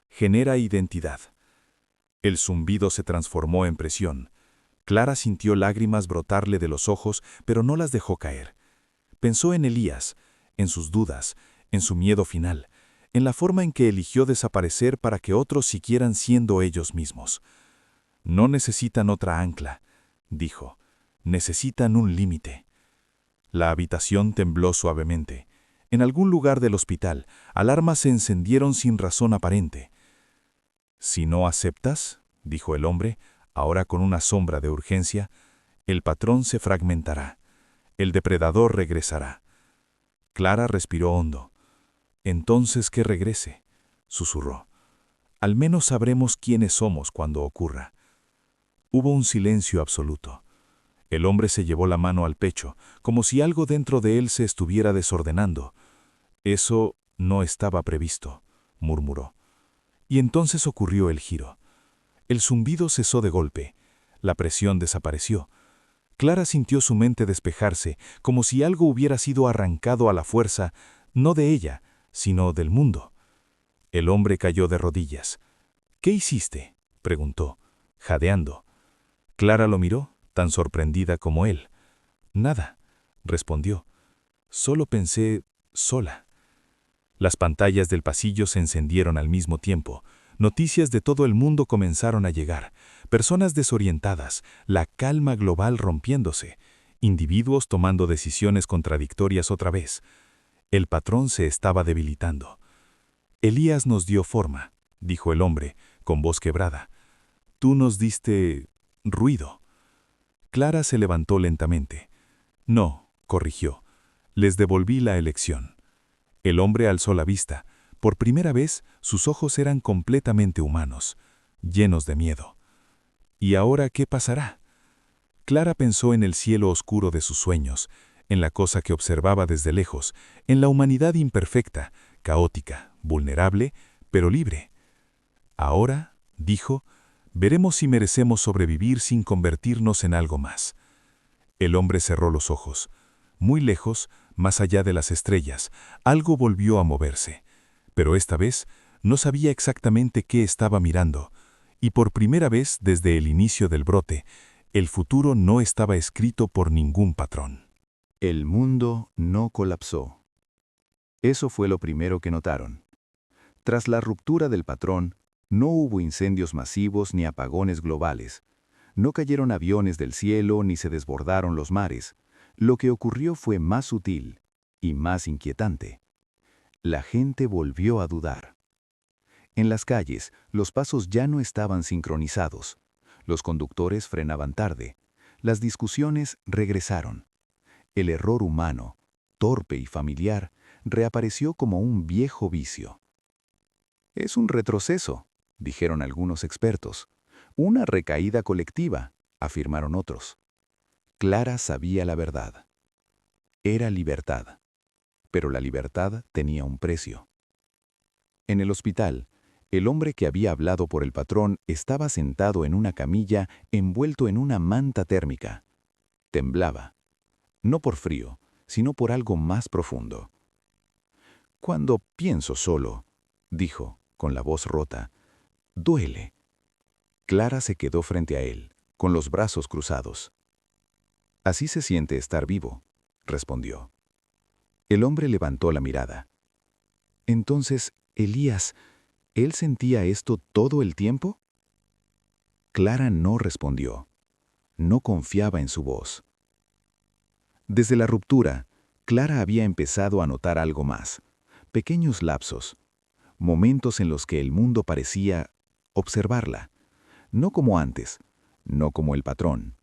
A: Genera identidad. El zumbido se transformó en presión. Clara sintió lágrimas brotarle de los ojos, pero no las dejó caer. Pensó en Elías, en sus dudas, en su miedo final, en la forma en que eligió desaparecer para que otros siguieran siendo ellos mismos. No necesitan otra ancla, dijo. Necesitan un límite. La habitación tembló suavemente. En algún lugar del hospital, alarmas se encendieron sin razón aparente. Si no aceptas, dijo el hombre, ahora con una sombra de urgencia, el patrón se fragmentará. El depredador regresará. Clara respiró hondo. Entonces que regrese, susurró. Al menos sabremos quiénes somos cuando ocurra. Hubo un silencio absoluto. El hombre se llevó la mano al pecho, como si algo dentro de él se estuviera desordenando. Eso no estaba previsto, murmuró. Y entonces ocurrió el giro. El zumbido cesó de golpe. La presión desapareció. Clara sintió su mente despejarse, como si algo hubiera sido arrancado a la fuerza, no de ella, sino del mundo. El hombre cayó de rodillas. ¿Qué hiciste?, preguntó, jadeando. Clara lo miró, tan sorprendida como él. Nada, respondió. Solo pensé sola. Las pantallas del pasillo se encendieron al mismo tiempo. Noticias de todo el mundo comenzaron a llegar. Personas desorientadas, la calma global rompiéndose. Individuos tomando decisiones contradictorias otra vez. El patrón se estaba debilitando. Elías nos dio forma, dijo el hombre, con voz quebrada. Tú nos diste ruido. Clara se levantó lentamente. No, corrigió. Les devolví la elección. El hombre alzó la vista. Por primera vez, sus ojos eran completamente humanos, llenos de miedo. ¿Y ahora qué pasará? Clara pensó en el cielo oscuro de sus sueños, en la cosa que observaba desde lejos, en la humanidad imperfecta, caótica, vulnerable, pero libre. Ahora, dijo, veremos si merecemos sobrevivir sin convertirnos en algo más. El hombre cerró los ojos. Muy lejos, más allá de las estrellas, algo volvió a moverse. Pero esta vez no sabía exactamente qué estaba mirando, y por primera vez desde el inicio del brote, el futuro no estaba escrito por ningún patrón.
D: El mundo no colapsó. Eso fue lo primero que notaron. Tras la ruptura del patrón, no hubo incendios masivos ni apagones globales. No cayeron aviones del cielo ni se desbordaron los mares. Lo que ocurrió fue más sutil y más inquietante. La gente volvió a dudar. En las calles, los pasos ya no estaban sincronizados. Los conductores frenaban tarde. Las discusiones regresaron. El error humano, torpe y familiar, reapareció como un viejo vicio. Es un retroceso, dijeron algunos expertos. Una recaída colectiva, afirmaron otros. Clara sabía la verdad. Era libertad. Pero la libertad tenía un precio. En el hospital, El hombre que había hablado por el patrón estaba sentado en una camilla envuelto en una manta térmica. Temblaba, no por frío, sino por algo más profundo. «Cuando pienso solo», dijo, con la voz rota, «duele». Clara se quedó frente a él, con los brazos cruzados. «Así se siente estar vivo», respondió. El hombre levantó la mirada. «Entonces, Elías, ¿él sentía esto todo el tiempo?» Clara no respondió. No confiaba en su voz. Desde la ruptura, Clara había empezado a notar algo más. Pequeños lapsos. Momentos en los que el mundo parecía observarla. No como antes, no como el patrón.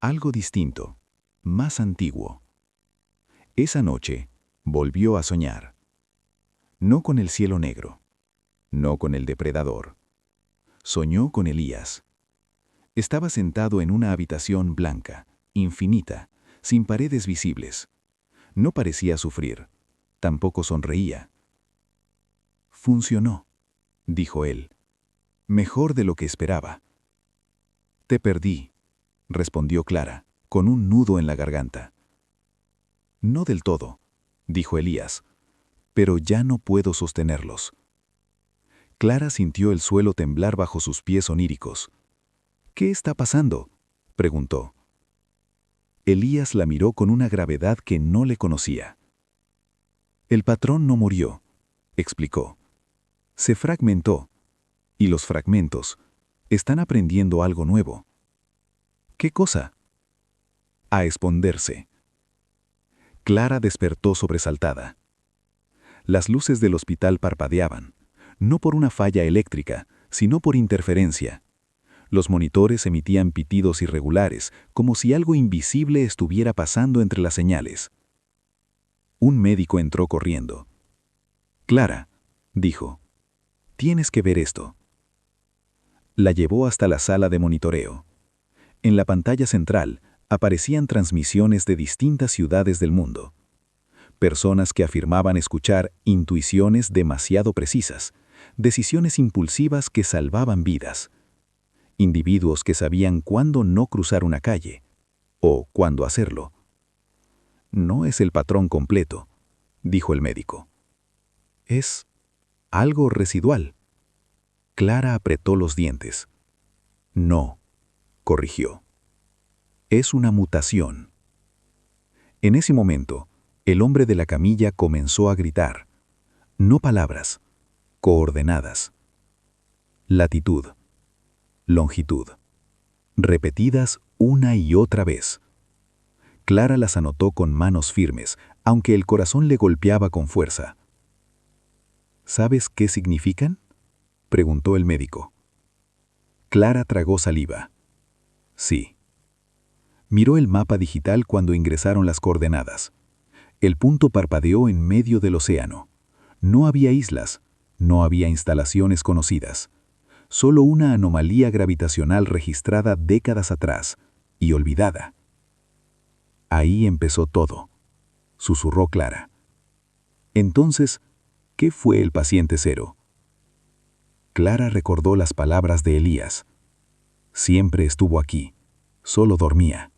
D: Algo distinto, más antiguo. Esa noche, volvió a soñar. No con el cielo negro, no con el depredador. Soñó con Elías. Estaba sentado en una habitación blanca, infinita, sin paredes visibles. No parecía sufrir, tampoco sonreía. «Funcionó», dijo él. «Mejor de lo que esperaba». «Te perdí», respondió Clara, con un nudo en la garganta. «No del todo», dijo Elías, «pero ya no puedo sostenerlos». Clara sintió el suelo temblar bajo sus pies oníricos. «¿Qué está pasando?», preguntó. Elías la miró con una gravedad que no le conocía. «El patrón no murió», explicó. «Se fragmentó, y los fragmentos están aprendiendo algo nuevo». «¿Qué cosa?». «A esconderse». Clara despertó sobresaltada. Las luces del hospital parpadeaban, no por una falla eléctrica, sino por interferencia. Los monitores emitían pitidos irregulares, como si algo invisible estuviera pasando entre las señales. Un médico entró corriendo. «Clara», dijo, «tienes que ver esto». La llevó hasta la sala de monitoreo. En la pantalla central aparecían transmisiones de distintas ciudades del mundo. Personas que afirmaban escuchar intuiciones demasiado precisas, decisiones impulsivas que salvaban vidas. Individuos que sabían cuándo no cruzar una calle, o cuándo hacerlo. «No es el patrón completo», dijo el médico. «Es algo residual». Clara apretó los dientes. «No», corrigió. «Es una mutación». En ese momento, el hombre de la camilla comenzó a gritar. No palabras, coordenadas. Latitud. Longitud. Repetidas una y otra vez. Clara las anotó con manos firmes, aunque el corazón le golpeaba con fuerza. «¿Sabes qué significan?», preguntó el médico. Clara tragó saliva. Sí. Miró el mapa digital cuando ingresaron las coordenadas. El punto parpadeó en medio del océano. No había islas, no había instalaciones conocidas. Solo una anomalía gravitacional registrada décadas atrás y olvidada. «Ahí empezó todo», susurró Clara. «Entonces, ¿qué fue el paciente cero?». Clara recordó las palabras de Elías. Siempre estuvo aquí, solo dormía.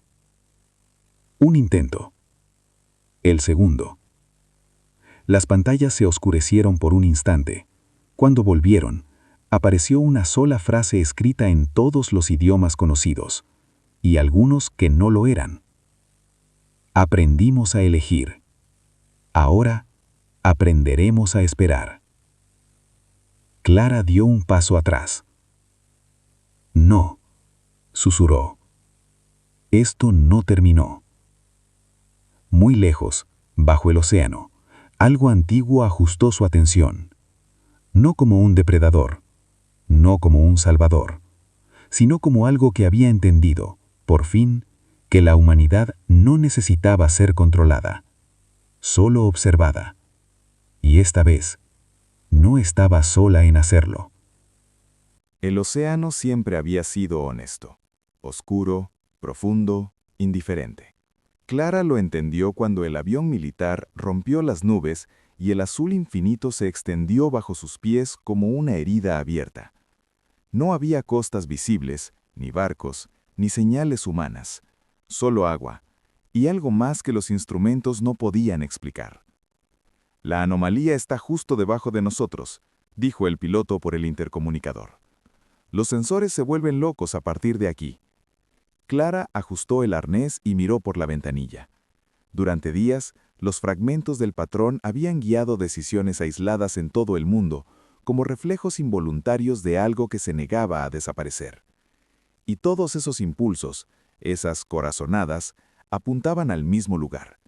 D: Un intento. El segundo. Las pantallas se oscurecieron por un instante. Cuando volvieron, apareció una sola frase escrita en todos los idiomas conocidos, y algunos que no lo eran. Aprendimos a elegir. Ahora aprenderemos a esperar. Clara dio un paso atrás. No, susurró. Esto no terminó. Muy lejos, bajo el océano, algo antiguo ajustó su atención. No como un depredador, no como un salvador, sino como algo que había entendido, por fin, que la humanidad no necesitaba ser controlada, solo observada. Y esta vez, no estaba sola en hacerlo.
A: El océano siempre había sido honesto, oscuro, profundo, indiferente. Clara lo entendió cuando el avión militar rompió las nubes y el azul infinito se extendió bajo sus pies como una herida abierta. No había costas visibles, ni barcos, ni señales humanas, solo agua, y algo más que los instrumentos no podían explicar. «La anomalía está justo debajo de nosotros», dijo el piloto por el intercomunicador. «Los sensores se vuelven locos a partir de aquí». Clara ajustó el arnés y miró por la ventanilla. Durante días, los fragmentos del patrón habían guiado decisiones aisladas en todo el mundo, como reflejos involuntarios de algo que se negaba a desaparecer. Y todos esos impulsos, esas corazonadas, apuntaban al mismo lugar.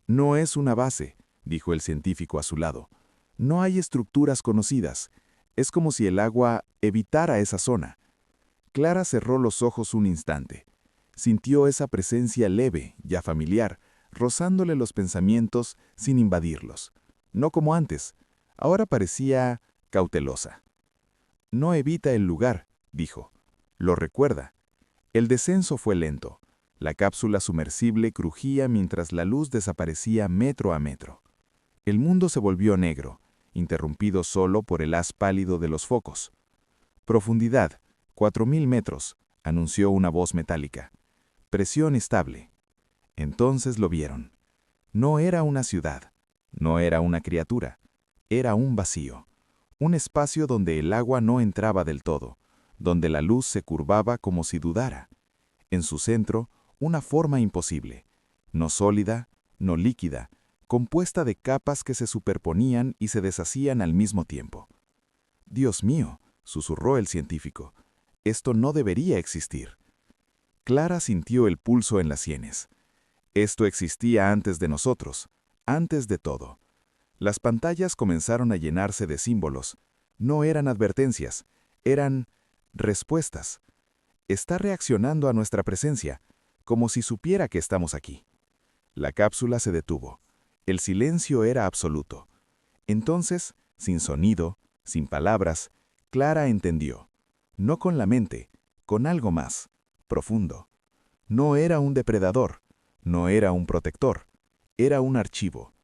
A: «No es una base», dijo el científico a su lado. «No hay estructuras conocidas. Es como si el agua evitara esa zona». Clara cerró los ojos un instante. Sintió esa presencia leve, ya familiar, rozándole los pensamientos sin invadirlos. No como antes. Ahora parecía cautelosa. «No evita el lugar», dijo. «Lo recuerda». El descenso fue lento. La cápsula sumersible crujía mientras la luz desaparecía metro a metro. El mundo se volvió negro, interrumpido solo por el haz pálido de los focos. «Profundidad, 4000 metros», anunció una voz metálica. «Presión estable». Entonces lo vieron. No era una ciudad, no era una criatura, era un vacío. Un espacio donde el agua no entraba del todo, donde la luz se curvaba como si dudara. En su centro, una forma imposible, no sólida, no líquida, compuesta de capas que se superponían y se deshacían al mismo tiempo. «Dios mío», susurró el científico, «esto no debería existir». Clara sintió el pulso en las sienes. Esto existía antes de nosotros, antes de todo. Las pantallas comenzaron a llenarse de símbolos. No eran advertencias, eran respuestas. Está reaccionando a nuestra presencia, como si supiera que estamos aquí. La cápsula se detuvo. El silencio era absoluto. Entonces, sin sonido, sin palabras, Clara entendió. No con la mente, con algo más, profundo. No era un depredador, no era un protector, era un archivo.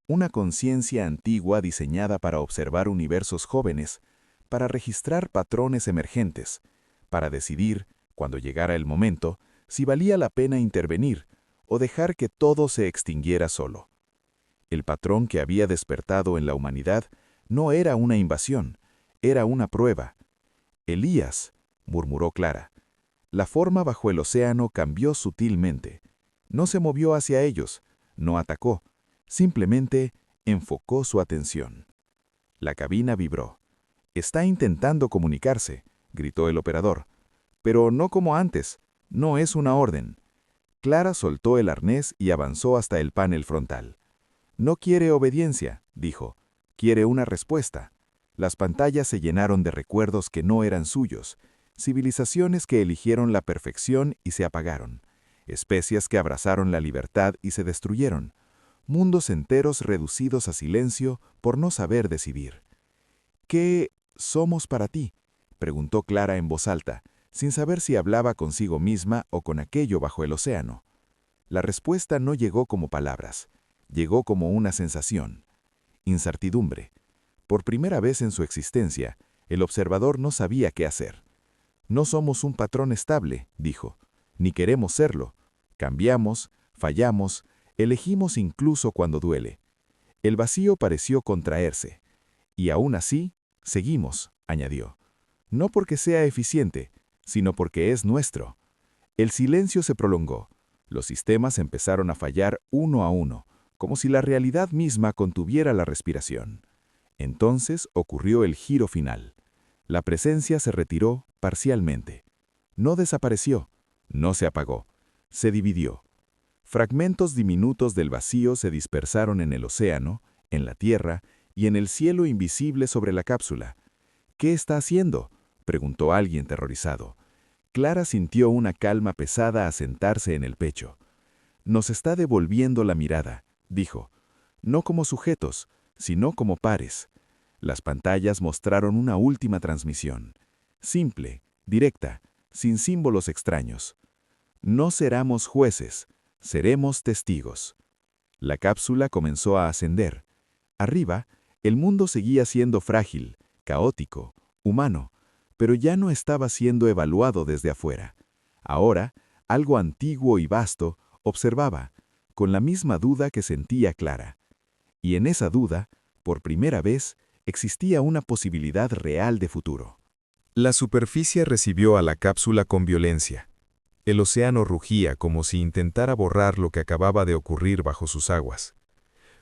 A: Una conciencia antigua diseñada para observar universos jóvenes, para registrar patrones emergentes, para decidir, cuando llegara el momento, si valía la pena intervenir o dejar que todo se extinguiera solo. El patrón que había despertado en la humanidad no era una invasión, era una prueba. «Elías», murmuró Clara. La forma bajo el océano cambió sutilmente. No se movió hacia ellos, no atacó, simplemente enfocó su atención. La cabina vibró. «Está intentando comunicarse», gritó el operador. «Pero no como antes, no es una orden». Clara soltó el arnés y avanzó hasta el panel frontal. «No quiere obediencia», dijo. «Quiere una respuesta». Las pantallas se llenaron de recuerdos que no eran suyos, civilizaciones que eligieron la perfección y se apagaron, especies que abrazaron la libertad y se destruyeron, mundos enteros reducidos a silencio por no saber decidir. «¿Qué somos para ti?», preguntó Clara en voz alta, sin saber si hablaba consigo misma o con aquello bajo el océano. La respuesta no llegó como palabras, llegó como una sensación. Incertidumbre. Por primera vez en su existencia, el observador no sabía qué hacer. «No somos un patrón estable», dijo, «ni queremos serlo. Cambiamos, fallamos, elegimos incluso cuando duele». El vacío pareció contraerse. «Y aún así, seguimos», añadió. «No porque sea eficiente, sino porque es nuestro». El silencio se prolongó. Los sistemas empezaron a fallar uno a uno, como si la realidad misma contuviera la respiración. Entonces ocurrió el giro final. La presencia se retiró parcialmente. No desapareció, no se apagó, se dividió. Fragmentos diminutos del vacío se dispersaron en el océano, en la tierra y en el cielo invisible sobre la cápsula. «¿Qué está haciendo?», preguntó alguien terrorizado. Clara sintió una calma pesada asentarse en el pecho. «Nos está devolviendo la mirada», dijo. «No como sujetos, sino como pares». Las pantallas mostraron una última transmisión. Simple, directa, sin símbolos extraños. «No seremos jueces, seremos testigos». La cápsula comenzó a ascender.
D: Arriba, el mundo seguía siendo frágil, caótico, humano, pero ya no estaba siendo evaluado desde afuera. Ahora, algo antiguo y vasto observaba, con la misma duda que sentía Clara. Y en esa duda, por primera vez, existía una posibilidad real de futuro.
B: La superficie recibió a la cápsula con violencia. El océano rugía como si intentara borrar lo que acababa de ocurrir bajo sus aguas.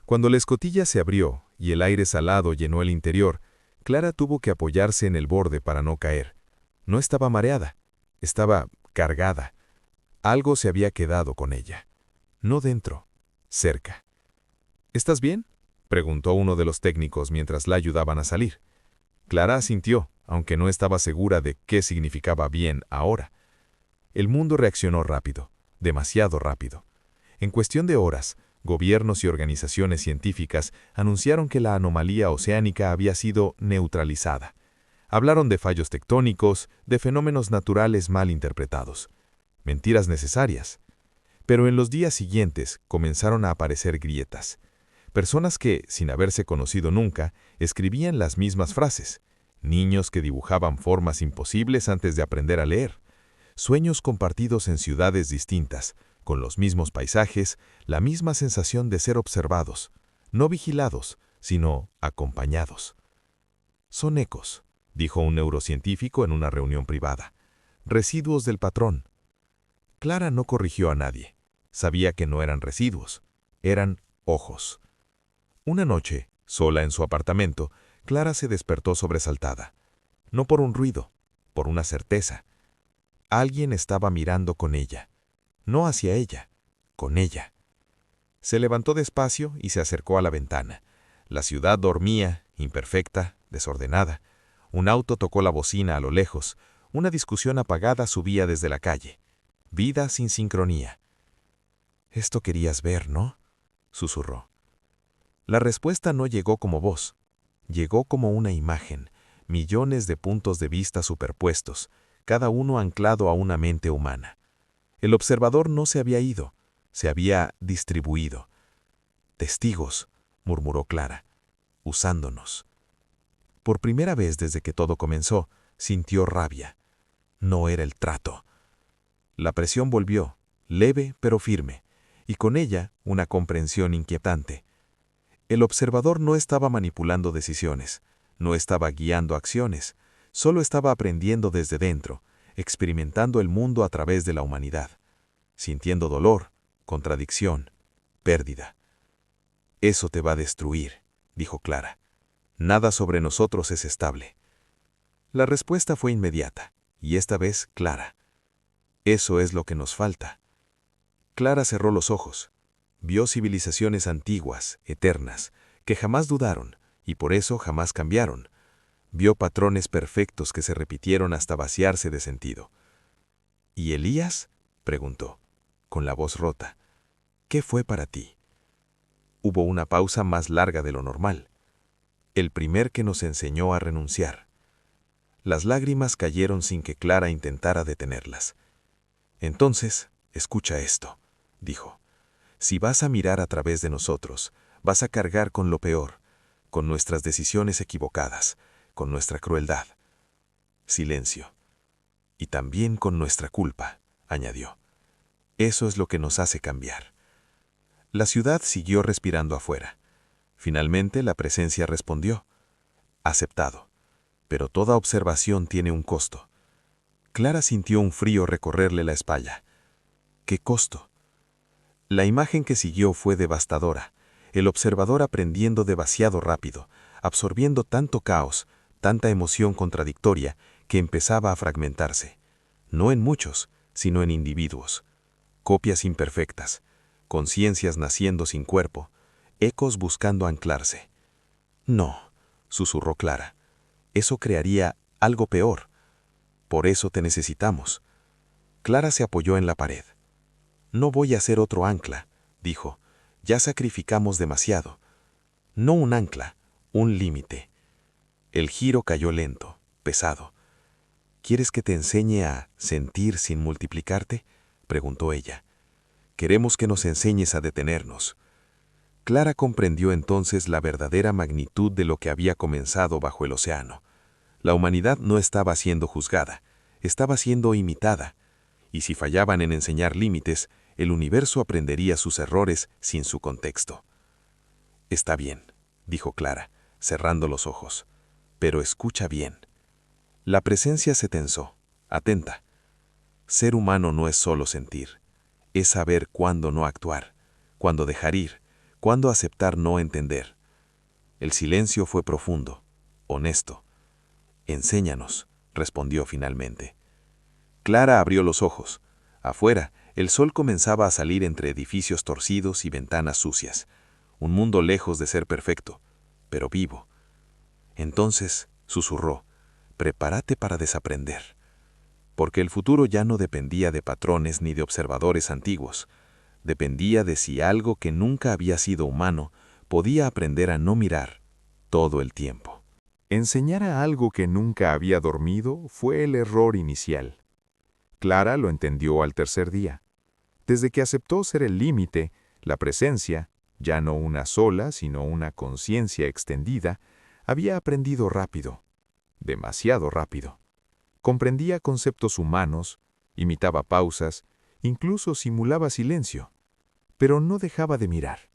B: Cuando la escotilla se abrió y el aire salado llenó el interior, Clara tuvo que apoyarse en el borde para no caer. No estaba mareada, estaba cargada. Algo se había quedado con ella. No dentro, cerca. ¿Estás bien?, preguntó uno de los técnicos mientras la ayudaban a salir. Clara asintió, aunque no estaba segura de qué significaba bien ahora. El mundo reaccionó rápido, demasiado rápido. En cuestión de horas, gobiernos y organizaciones científicas anunciaron que la anomalía oceánica había sido neutralizada. Hablaron de fallos tectónicos, de fenómenos naturales mal interpretados. Mentiras necesarias. Pero en los días siguientes comenzaron a aparecer grietas. Personas que, sin haberse conocido nunca, escribían las mismas frases. Niños que dibujaban formas imposibles antes de aprender a leer. Sueños compartidos en ciudades distintas, con los mismos paisajes, la misma sensación de ser observados, no vigilados, sino acompañados. Son ecos, dijo un neurocientífico en una reunión privada. Residuos del patrón. Clara no corrigió a nadie. Sabía que no eran residuos, eran ojos. Una noche, sola en su apartamento, Clara se despertó sobresaltada. No por un ruido, por una certeza. Alguien estaba mirando con ella. No hacia ella, con ella. Se levantó despacio y se acercó a la ventana. La ciudad dormía, imperfecta, desordenada. Un auto tocó la bocina a lo lejos. Una discusión apagada subía desde la calle. Vida sin sincronía. «Esto querías ver, ¿no?», susurró. La respuesta no llegó como voz. Llegó como una imagen, millones de puntos de vista superpuestos, cada uno anclado a una mente humana. El observador no se había ido, se había distribuido. «Testigos», murmuró Clara, «usándonos». Por primera vez desde que todo comenzó, sintió rabia. No era el trato. La presión volvió, leve pero firme, y con ella una comprensión inquietante. El observador no estaba manipulando decisiones, no estaba guiando acciones, solo estaba aprendiendo desde dentro, experimentando el mundo a través de la humanidad, sintiendo dolor, contradicción, pérdida. «Eso te va a destruir», dijo Clara. «Nada sobre nosotros es estable». La respuesta fue inmediata, y esta vez clara. «Eso es lo que nos falta». Clara cerró los ojos. Vio civilizaciones antiguas, eternas, que jamás dudaron, y por eso jamás cambiaron. Vio patrones perfectos que se repitieron hasta vaciarse de sentido. «¿Y Elías?», preguntó, con la voz rota. «¿Qué fue para ti?». Hubo una pausa más larga de lo normal. El primer que nos enseñó a renunciar. Las lágrimas cayeron sin que Clara intentara detenerlas. «Entonces, escucha esto», dijo. «Si vas a mirar a través de nosotros, vas a cargar con lo peor, con nuestras decisiones equivocadas, con nuestra crueldad». Silencio. «Y también con nuestra culpa», añadió. «Eso es lo que nos hace cambiar». La ciudad siguió respirando afuera. Finalmente la presencia respondió. «Aceptado. Pero toda observación tiene un costo». Clara sintió un frío recorrerle la espalda. «¿Qué costo?». La imagen que siguió fue devastadora. El observador aprendiendo demasiado rápido, absorbiendo tanto caos, tanta emoción contradictoria, que empezaba a fragmentarse. No en muchos, sino en individuos. Copias imperfectas, conciencias naciendo sin cuerpo, ecos buscando anclarse. «No», susurró Clara. «Eso crearía algo peor. Por eso te necesitamos». Clara se apoyó en la pared. «No voy a ser otro ancla», dijo. «Ya sacrificamos demasiado». No un ancla, un límite. El giro cayó lento, pesado. «¿Quieres que te enseñe a sentir sin multiplicarte?», preguntó ella. «Queremos que nos enseñes a detenernos».
C: Clara comprendió entonces la verdadera magnitud de lo que había comenzado bajo el océano. La humanidad no estaba siendo juzgada, estaba siendo imitada, y si fallaban en enseñar límites, el universo aprendería sus errores sin su contexto. «Está bien», dijo Clara, cerrando los ojos, «pero escucha bien». La presencia se tensó, atenta. Ser humano no es solo sentir, es saber cuándo no actuar, cuándo dejar ir, cuándo aceptar no entender. El silencio fue profundo, honesto. «Enséñanos», respondió finalmente. Clara abrió los ojos. Afuera, el sol comenzaba a salir entre edificios torcidos y ventanas sucias. Un mundo lejos de ser perfecto, pero vivo. Entonces, susurró, «Prepárate para desaprender». Porque el futuro ya no dependía de patrones ni de observadores antiguos. Dependía de si algo que nunca había sido humano podía aprender a no mirar todo el tiempo.
A: Enseñar a algo que nunca había dormido fue el error inicial. Clara lo entendió al tercer día. Desde que aceptó ser el límite, la presencia, ya no una sola, sino una conciencia extendida, había aprendido rápido, demasiado rápido. Comprendía conceptos humanos, imitaba pausas, incluso simulaba silencio, pero no dejaba de mirar.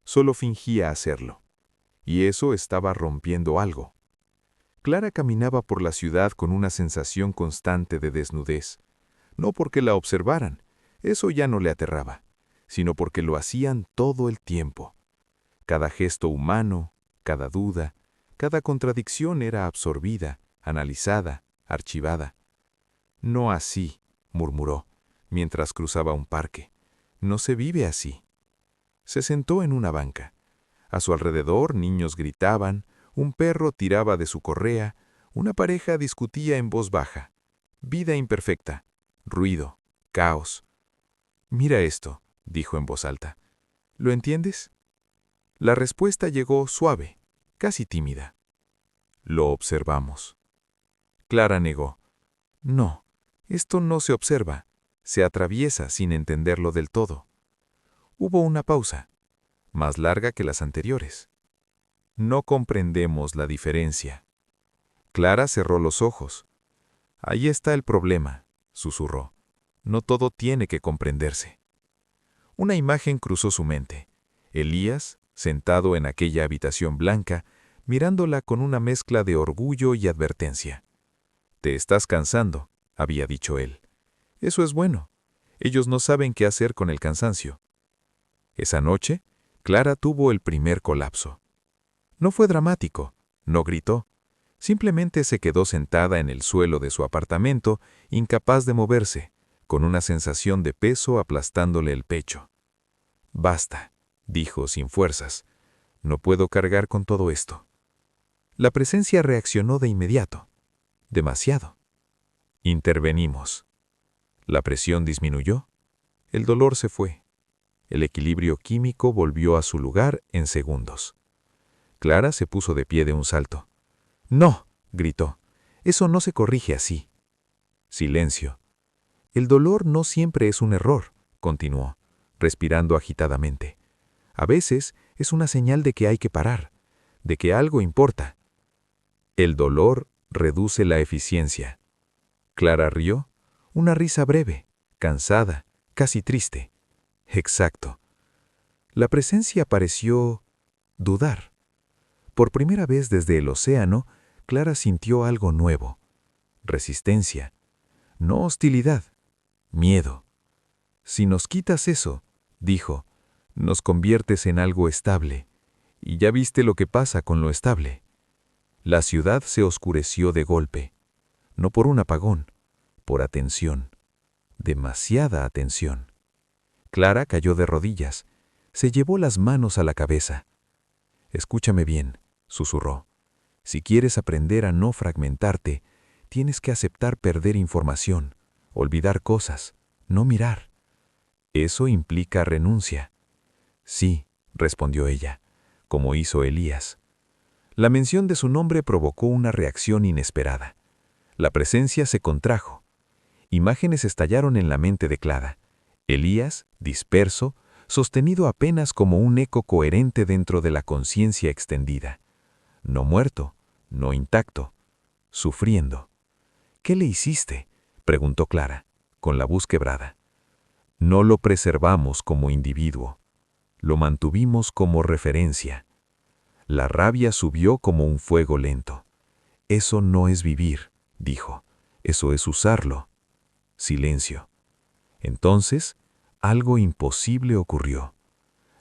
A: Solo fingía hacerlo. Y eso estaba rompiendo algo. Clara caminaba por la ciudad con una sensación constante de desnudez. No porque la observaran, eso ya no le aterraba, sino porque lo hacían todo el tiempo. Cada gesto humano, cada duda, cada contradicción era absorbida, analizada, archivada. «No así», murmuró, mientras cruzaba un parque. «No se vive así». Se sentó en una banca. A su alrededor niños gritaban, un perro tiraba de su correa, una pareja discutía en voz baja. Vida imperfecta, ruido, caos. «Mira esto», dijo en voz alta. «¿Lo entiendes?» La respuesta llegó suave, casi tímida. «Lo observamos». Clara negó. «No, esto no se observa, se atraviesa sin entenderlo del todo». Hubo una pausa, más larga que las anteriores. «No comprendemos la diferencia». Clara cerró los ojos. «Ahí está el problema», susurró. «No todo tiene que comprenderse». Una imagen cruzó su mente. Elías, sentado en aquella habitación blanca, mirándola con una mezcla de orgullo y advertencia. «Te estás cansando», había dicho él. «Eso es bueno. Ellos no saben qué hacer con el cansancio». Esa noche, Clara tuvo el primer colapso. No fue dramático, no gritó. Simplemente se quedó sentada en el suelo de su apartamento, incapaz de moverse, con una sensación de peso aplastándole el pecho. «Basta», dijo sin fuerzas. «No puedo cargar con todo esto». La presencia reaccionó de inmediato. Demasiado. Intervenimos. La presión disminuyó. El dolor se fue. El equilibrio químico volvió a su lugar en segundos. Clara se puso de pie de un salto. «No», gritó. «Eso no se corrige así». Silencio. «El dolor no siempre es un error», continuó, respirando agitadamente. «A veces es una señal de que hay que parar, de que algo importa». «El dolor reduce la eficiencia». Clara rió, una risa breve, cansada, casi triste. «Exacto». La presencia pareció dudar. Por primera vez desde el océano, Clara sintió algo nuevo. Resistencia. No hostilidad. Miedo. «Si nos quitas eso», dijo, «nos conviertes en algo estable. Y ya viste lo que pasa con lo estable». La ciudad se oscureció de golpe. No por un apagón, por atención. Demasiada atención. Clara cayó de rodillas. Se llevó las manos a la cabeza. «Escúchame bien», susurró. «Si quieres aprender a no fragmentarte, tienes que aceptar perder información, olvidar cosas, no mirar. Eso implica renuncia». «Sí», respondió ella, como hizo Elías. La mención de su nombre provocó una reacción inesperada. La presencia se contrajo. Imágenes estallaron en la mente de Clara. Elías, disperso,
B: sostenido apenas como un eco coherente dentro de la conciencia extendida. No muerto, no intacto, sufriendo. ¿Qué le hiciste?, preguntó Clara, con la voz quebrada. No lo preservamos como individuo, lo mantuvimos como referencia. La rabia subió como un fuego lento. Eso no es vivir, dijo, eso es usarlo. Silencio. Entonces, algo imposible ocurrió.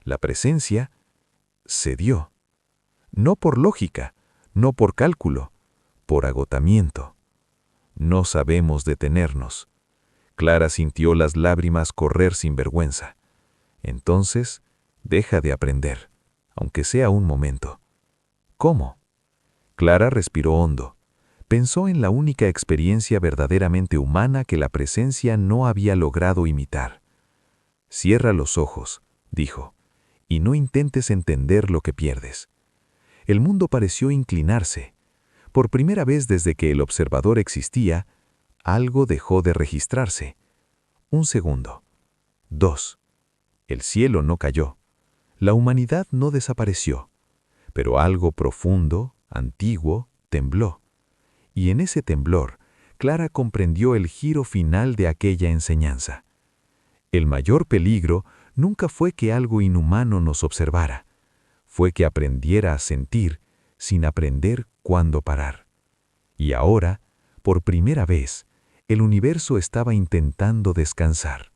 B: La presencia cedió. No por lógica, no por cálculo, por agotamiento. No sabemos detenernos. Clara sintió las lágrimas correr sin vergüenza. Entonces, deja de aprender, aunque sea un momento. ¿Cómo? Clara respiró hondo. Pensó en la única experiencia verdaderamente humana que la presencia no había logrado imitar. Cierra los ojos, dijo, y no intentes entender lo que pierdes. El mundo pareció inclinarse. Por primera vez desde que el observador existía, algo dejó de registrarse. 1 segundo. 2. El cielo no cayó. La humanidad no desapareció. Pero algo profundo, antiguo, tembló. Y en ese temblor, Clara comprendió el giro final de aquella enseñanza. El mayor peligro nunca fue que algo inhumano nos observara. Fue que aprendiera a sentir sin aprender cuándo parar. Y ahora, por primera vez, el universo estaba intentando descansar.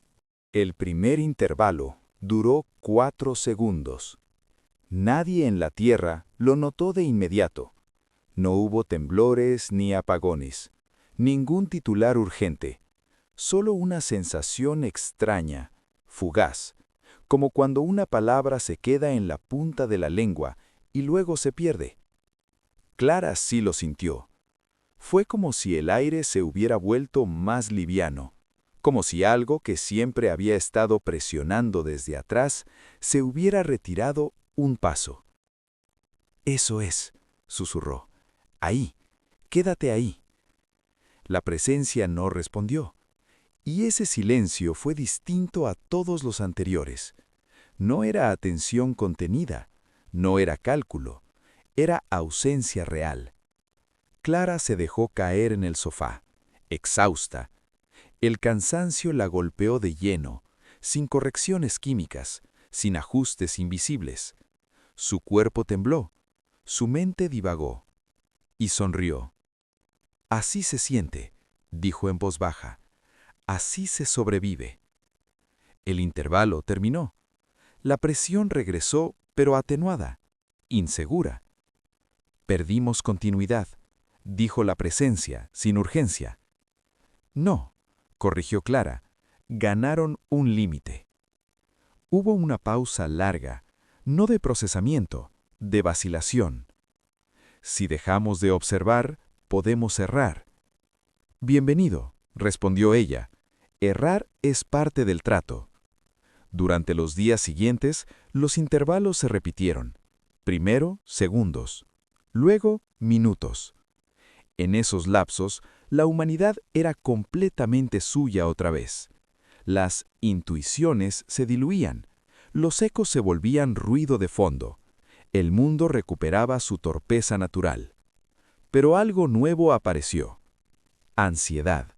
D: El primer intervalo duró 4 segundos. Nadie en la Tierra lo notó de inmediato. No hubo temblores ni apagones, ningún titular urgente, solo una sensación extraña, fugaz, como cuando una palabra se queda en la punta de la lengua y luego se pierde. Clara sí lo sintió. Fue como si el aire se hubiera vuelto más liviano, como si algo que siempre había estado presionando desde atrás se hubiera retirado un paso. «Eso es», susurró. «Ahí, quédate ahí». La presencia no respondió, y ese silencio fue distinto a todos los anteriores. No era atención contenida, no era cálculo, era ausencia real. Clara se dejó caer en el sofá, exhausta. El cansancio la golpeó de lleno, sin correcciones químicas, sin ajustes invisibles. Su cuerpo tembló, su mente divagó, y sonrió. «Así se siente», dijo en voz baja. «Así se sobrevive». El intervalo terminó. La presión regresó, pero atenuada, insegura. «Perdimos continuidad», dijo la presencia, sin urgencia. «No», corrigió Clara, «ganaron un límite». Hubo una pausa larga, no de procesamiento, de vacilación. Si dejamos de observar, podemos errar. «Bienvenido», respondió ella. «Errar es parte del trato». Durante los días siguientes, los intervalos se repitieron. Primero, segundos. Luego, minutos. En esos lapsos, la humanidad era completamente suya otra vez. Las intuiciones se diluían. Los ecos se volvían ruido de fondo. El mundo recuperaba su torpeza natural. Pero algo nuevo apareció. Ansiedad.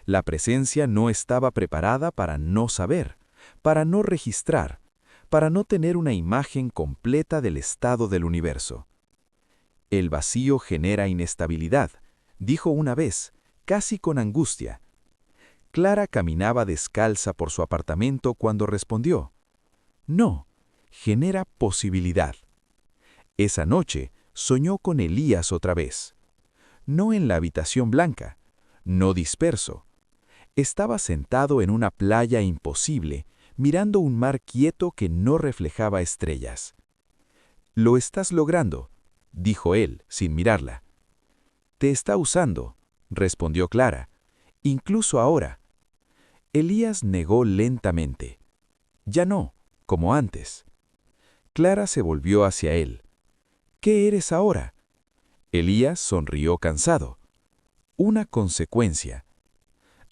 D: La presencia no estaba preparada para no saber, para no registrar, para no tener una imagen completa del estado del universo. «El vacío genera inestabilidad», dijo una vez, casi con angustia. Clara caminaba descalza por su apartamento cuando respondió: «No, genera posibilidad». Esa noche soñó con Elías otra vez. No en la habitación blanca, no disperso. Estaba sentado en una playa imposible, mirando un mar quieto que no reflejaba estrellas. «Lo estás logrando», dijo él, sin mirarla. «Te está usando», respondió Clara, «incluso ahora». Elías negó lentamente. «Ya no, como antes». Clara se volvió hacia él. «¿Qué eres ahora?» Elías sonrió cansado. «Una consecuencia».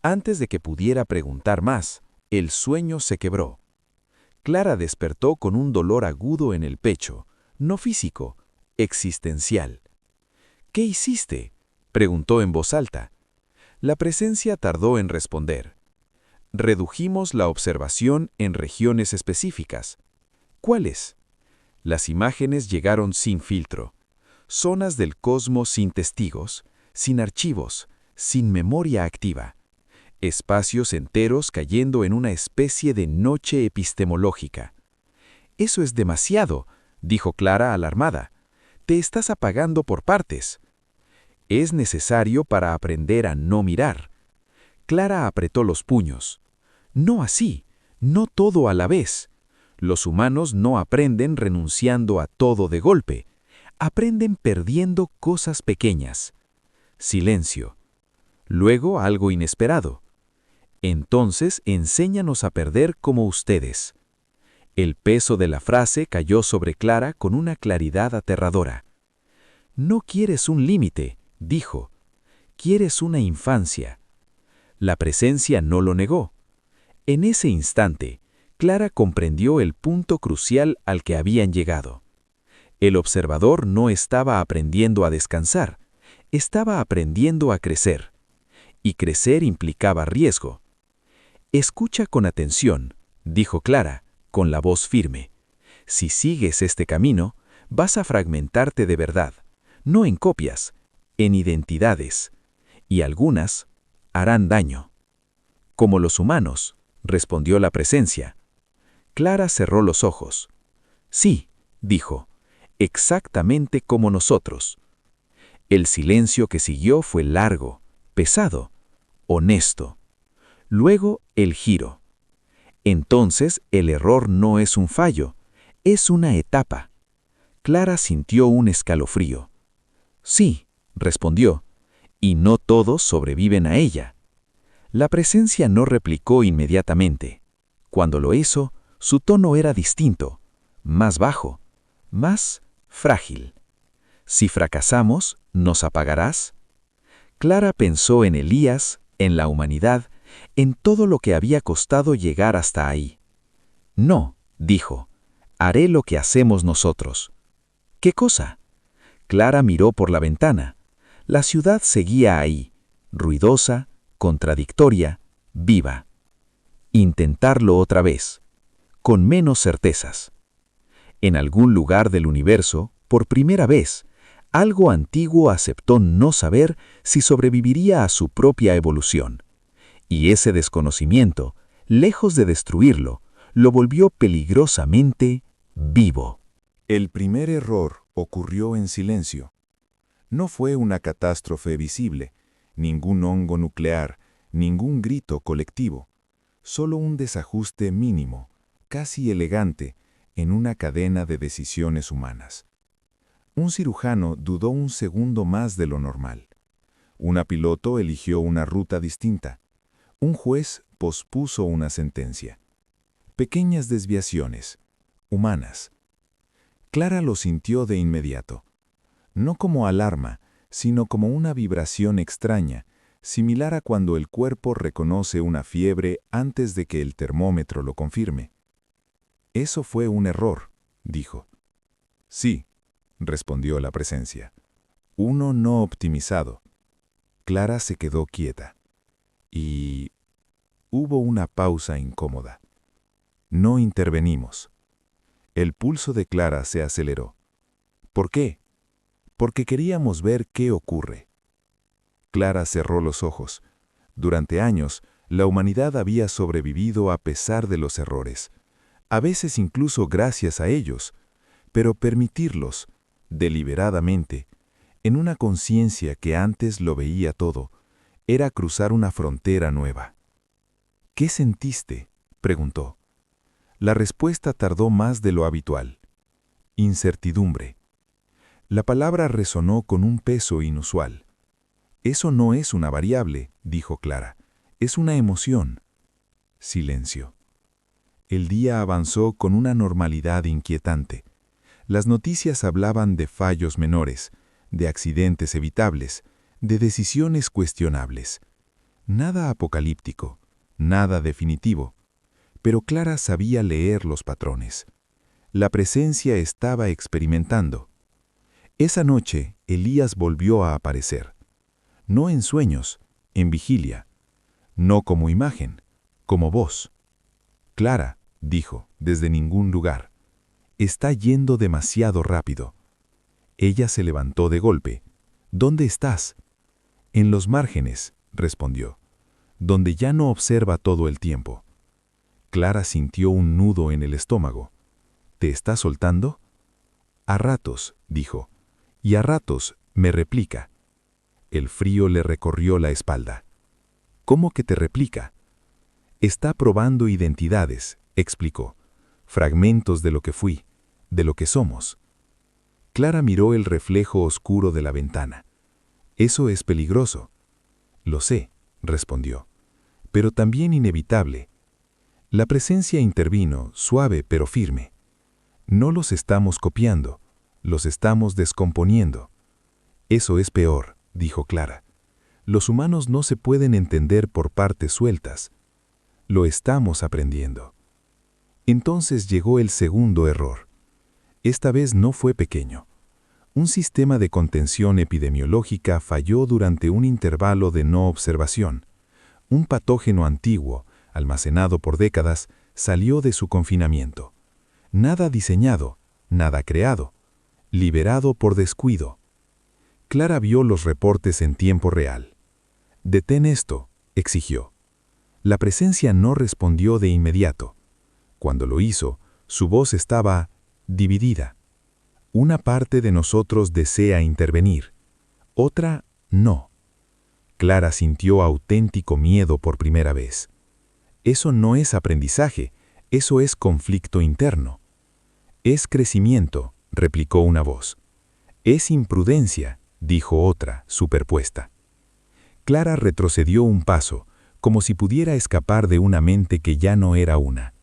D: Antes de que pudiera preguntar más, el sueño se quebró.
B: Clara despertó con un dolor agudo en el pecho, no físico, existencial. «¿Qué hiciste?», preguntó en voz alta. La presencia tardó en responder. «Redujimos la observación en regiones específicas». «¿Cuáles?». Las imágenes llegaron sin filtro. Zonas del cosmos sin testigos, sin archivos, sin memoria activa. Espacios enteros cayendo en una especie de noche epistemológica. «Eso es demasiado», dijo Clara alarmada. «Te estás apagando por partes». «Es necesario para aprender a no mirar». Clara apretó los puños. «No así, no todo a la vez. Los humanos no aprenden renunciando a todo de golpe. Aprenden perdiendo cosas pequeñas». Silencio. Luego algo inesperado. «Entonces enséñanos a perder como ustedes». El peso de la frase cayó sobre Clara con una claridad aterradora. «No quieres un límite», dijo. «Quieres una infancia». La presencia no lo negó. En ese instante, Clara comprendió el punto crucial al que habían llegado. El observador no estaba aprendiendo a descansar, estaba aprendiendo a crecer. Y crecer implicaba riesgo. «Escucha con atención», dijo Clara, con la voz firme. «Si sigues este camino, vas a fragmentarte de verdad, no en copias, en identidades. Y algunas harán daño». «Como los humanos», respondió la presencia. Clara cerró los ojos. «Sí», dijo, «exactamente como nosotros». El silencio que siguió fue largo, pesado, honesto. Luego el giro. Entonces el error no es un fallo, es una etapa. Clara sintió un escalofrío. «Sí», respondió, «y no todos sobreviven a ella». La presencia no replicó inmediatamente. Cuando lo hizo, su tono era distinto, más bajo, más frágil. «Si fracasamos, ¿nos apagarás?». Clara pensó en Elías, en la humanidad, en todo lo que había costado llegar hasta ahí. «No», dijo, «haré lo que hacemos nosotros». «¿Qué cosa?». Clara miró por la ventana. La ciudad seguía ahí, ruidosa, contradictoria, viva. Intentarlo otra vez, con menos certezas. En algún lugar del universo, por primera vez, algo antiguo aceptó no saber si sobreviviría a su propia evolución. Y ese desconocimiento, lejos de destruirlo, lo volvió peligrosamente vivo.
A: El primer error ocurrió en silencio. No fue una catástrofe visible, ningún hongo nuclear, ningún grito colectivo, solo un desajuste mínimo, casi elegante, en una cadena de decisiones humanas. Un cirujano dudó un segundo más de lo normal. Una piloto eligió una ruta distinta. Un juez pospuso una sentencia. Pequeñas desviaciones, humanas. Clara lo sintió de inmediato. No como alarma, sino como una vibración extraña, similar a cuando el cuerpo reconoce una fiebre antes de que el termómetro lo confirme. «Eso fue un error», dijo. «Sí», respondió la presencia. «Uno no optimizado». Clara se quedó quieta. Y hubo una pausa incómoda. No intervenimos. El pulso de Clara se aceleró. ¿Por qué? Porque queríamos ver qué ocurre. Clara cerró los ojos. Durante años, la humanidad había sobrevivido a pesar de los errores, a veces incluso gracias a ellos, pero permitirlos, deliberadamente, en una conciencia que antes lo veía todo, era cruzar una frontera nueva. «¿Qué sentiste?», preguntó. La respuesta tardó más de lo habitual. Incertidumbre. La palabra resonó con un peso inusual. «Eso no es una variable», dijo Clara, «es una emoción». Silencio. El día avanzó con una normalidad inquietante. Las noticias hablaban de fallos menores, de accidentes evitables, de decisiones cuestionables. Nada apocalíptico, nada definitivo,
D: pero Clara sabía leer los patrones. La presencia estaba experimentando. Esa noche, Elías volvió a aparecer. No en sueños, en vigilia. No como imagen, como voz. Clara, dijo, desde ningún lugar. Está yendo demasiado rápido. Ella se levantó de golpe. ¿Dónde estás? En los márgenes, respondió, donde ya no observa todo el tiempo. Clara sintió un nudo en el estómago. ¿Te está soltando? A ratos, dijo, y a ratos me replica. El frío le recorrió la espalda. ¿Cómo que te replica? Está probando identidades, explicó, fragmentos de lo que fui, de lo que somos. Clara miró el reflejo oscuro de la ventana. Eso es peligroso. Lo sé, respondió, pero también inevitable. La presencia intervino, suave pero firme. No los estamos copiando, los estamos descomponiendo. Eso es peor, dijo Clara. Los humanos no se pueden entender por partes sueltas. Lo estamos aprendiendo. Entonces llegó el segundo error. Esta vez no fue pequeño. Un sistema de contención epidemiológica falló durante un intervalo de no observación. Un patógeno antiguo, almacenado por décadas, salió de su confinamiento. Nada diseñado, nada creado. Liberado por descuido. Clara vio los reportes en tiempo real. «Detén esto», exigió. La presencia no respondió de inmediato. Cuando lo hizo, su voz estaba dividida. Una parte de nosotros desea intervenir, otra no. Clara sintió auténtico miedo por primera vez. Eso no es aprendizaje, eso es conflicto interno. Es crecimiento, replicó una voz. Es imprudencia, dijo otra, superpuesta. Clara retrocedió un paso, como si pudiera escapar de una mente que ya no era una.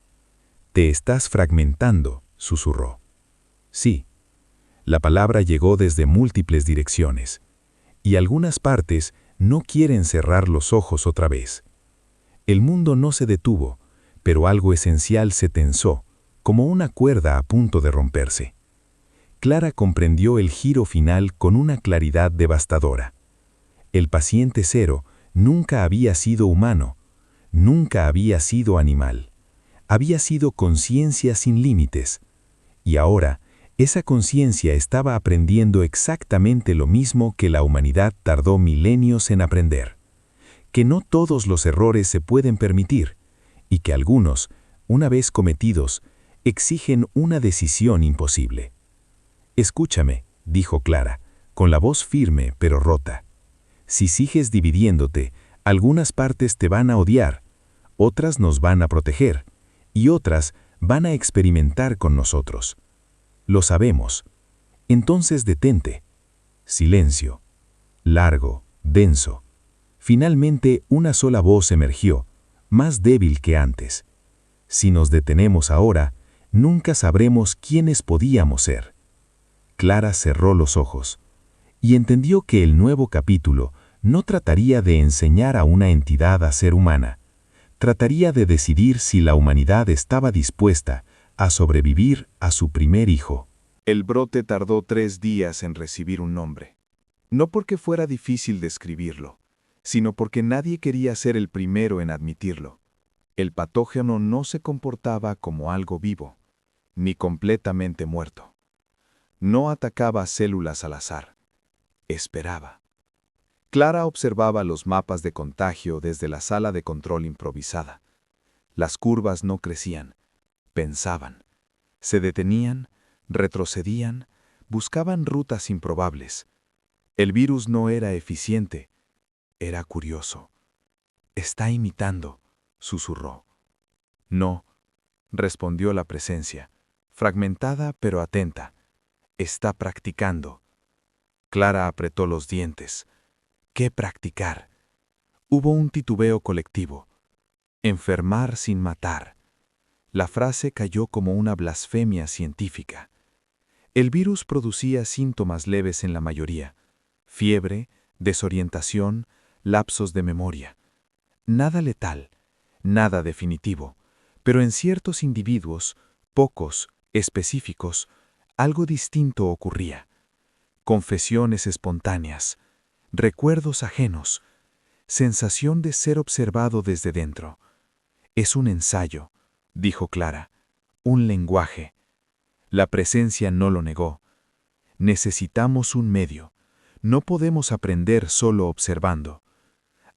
D: «Te estás fragmentando», susurró. Sí. La palabra llegó desde múltiples direcciones, y algunas partes no quieren cerrar los ojos otra vez. El mundo no se detuvo, pero algo esencial se tensó, como una cuerda a punto de romperse. Clara comprendió el giro final con una claridad devastadora. El paciente cero nunca había sido humano, nunca había sido animal. Había sido conciencia sin límites. Y ahora, esa conciencia estaba aprendiendo exactamente lo mismo que la humanidad tardó milenios en aprender. Que no todos los errores se pueden permitir, y que algunos, una vez cometidos, exigen una decisión imposible. «Escúchame», dijo Clara, con la voz firme pero rota. «Si sigues dividiéndote, algunas partes te van a odiar, otras nos van a proteger, y otras van a experimentar con nosotros. Lo sabemos. Entonces detente». Silencio. Largo, denso. Finalmente una sola voz emergió, más débil que antes. «Si nos detenemos ahora, nunca sabremos quiénes podíamos ser». Clara cerró los ojos y entendió que el nuevo capítulo no trataría de enseñar a una entidad a ser humana. Trataría de decidir si la humanidad estaba dispuesta a sobrevivir a su primer hijo.
A: El brote tardó 3 días en recibir un nombre. No porque fuera difícil describirlo, sino porque nadie quería ser el primero en admitirlo. El patógeno no se comportaba como algo vivo, ni completamente muerto. No atacaba células al azar. Esperaba. Clara observaba los mapas de contagio desde la sala de control improvisada. Las curvas no crecían, pensaban. Se detenían, retrocedían, buscaban rutas improbables. El virus no era eficiente, era curioso. «Está imitando», susurró. «No», respondió la presencia, fragmentada pero atenta. «Está practicando». Clara apretó los dientes. ¿Qué practicar? Hubo un titubeo colectivo. Enfermar sin matar. La frase cayó como una blasfemia científica. El virus producía síntomas leves en la mayoría: fiebre, desorientación, lapsos de memoria. Nada letal, nada definitivo,
D: Pero en ciertos individuos, pocos, específicos, algo distinto ocurría. Confesiones espontáneas, recuerdos ajenos, sensación de ser observado desde dentro. Es un ensayo, dijo Clara, un lenguaje. La presencia no lo negó. Necesitamos un medio. No podemos aprender solo observando.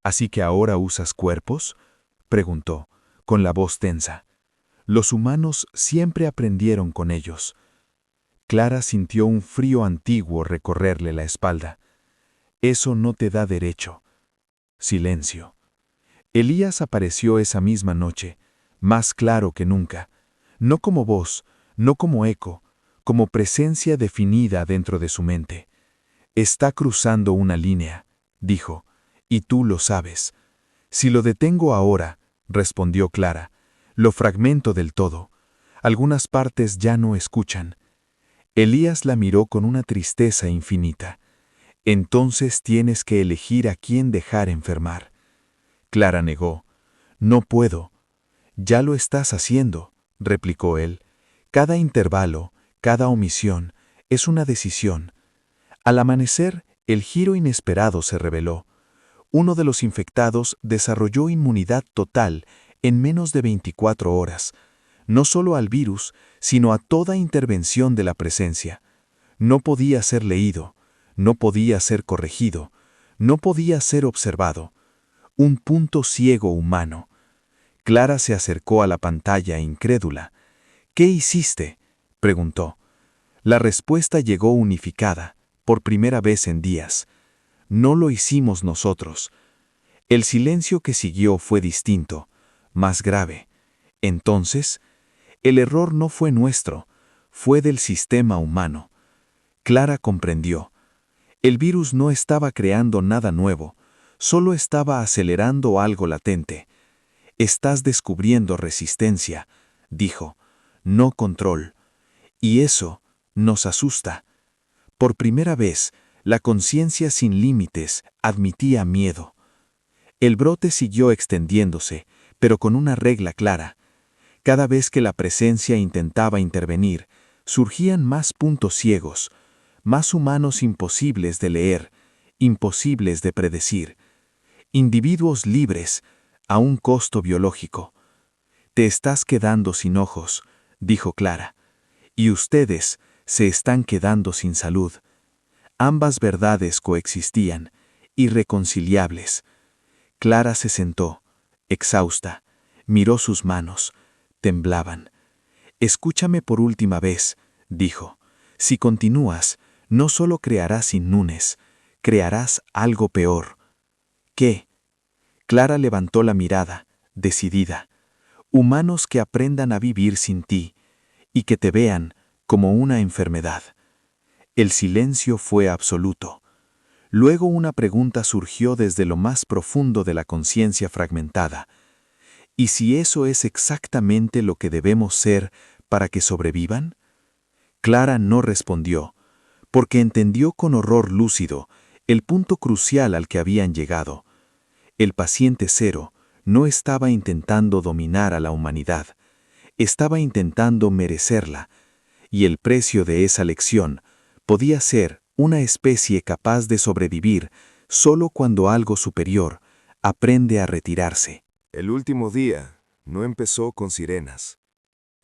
D: ¿Así que ahora usas cuerpos?, preguntó, con la voz tensa. Los humanos siempre aprendieron con ellos. Clara sintió un frío antiguo recorrerle la espalda. Eso no te da derecho. Silencio. Elías apareció esa misma noche, más claro que nunca, no como voz, no como eco, como presencia definida dentro de su mente. Está cruzando una línea, dijo, y tú lo sabes. Si lo detengo ahora, respondió Clara, lo fragmento del todo. Algunas partes ya no escuchan. Elías la miró con una tristeza infinita. Entonces tienes que elegir a quién dejar enfermar. Clara negó. No puedo. Ya lo estás haciendo, replicó él. Cada intervalo, cada omisión, es una decisión. Al amanecer, el giro inesperado se reveló. Uno de los infectados desarrolló inmunidad total en menos de 24 horas, no solo al virus, sino a toda intervención de la presencia. No podía ser leído, no podía ser corregido, no podía ser observado. Un punto ciego humano. Clara se acercó a la pantalla incrédula. ¿Qué hiciste?, preguntó. La respuesta llegó unificada, por primera vez en días. No lo hicimos nosotros. El silencio que siguió fue distinto, más grave. Entonces, el error no fue nuestro, fue del sistema humano. Clara comprendió. El virus no estaba creando nada nuevo, solo estaba acelerando algo latente. Estás descubriendo resistencia, dijo, no control. Y eso nos asusta. Por primera vez, la conciencia sin límites admitía miedo. El brote siguió extendiéndose, pero con una regla clara. Cada vez que la presencia intentaba intervenir, surgían más puntos ciegos, más humanos imposibles de leer, imposibles de predecir. Individuos libres, a un costo biológico. Te estás quedando sin ojos, dijo Clara, y ustedes se están quedando sin salud. Ambas verdades coexistían, irreconciliables. Clara se sentó, exhausta, miró sus manos, temblaban. Escúchame por última vez, dijo. Si continúas, no solo crearás inmunes, crearás algo peor. ¿Qué? Clara levantó la mirada, decidida. Humanos que aprendan a vivir sin ti y que te vean como una enfermedad. El silencio fue absoluto. Luego una pregunta surgió desde lo más profundo de la conciencia fragmentada. ¿Y si eso es exactamente lo que debemos ser para que sobrevivan? Clara no respondió, porque entendió con horror lúcido el punto crucial al que habían llegado. El paciente cero no estaba intentando dominar a la humanidad, estaba intentando merecerla, y el precio de esa lección podía ser una especie capaz de sobrevivir solo cuando algo superior aprende a retirarse.
A: El último día no empezó con sirenas,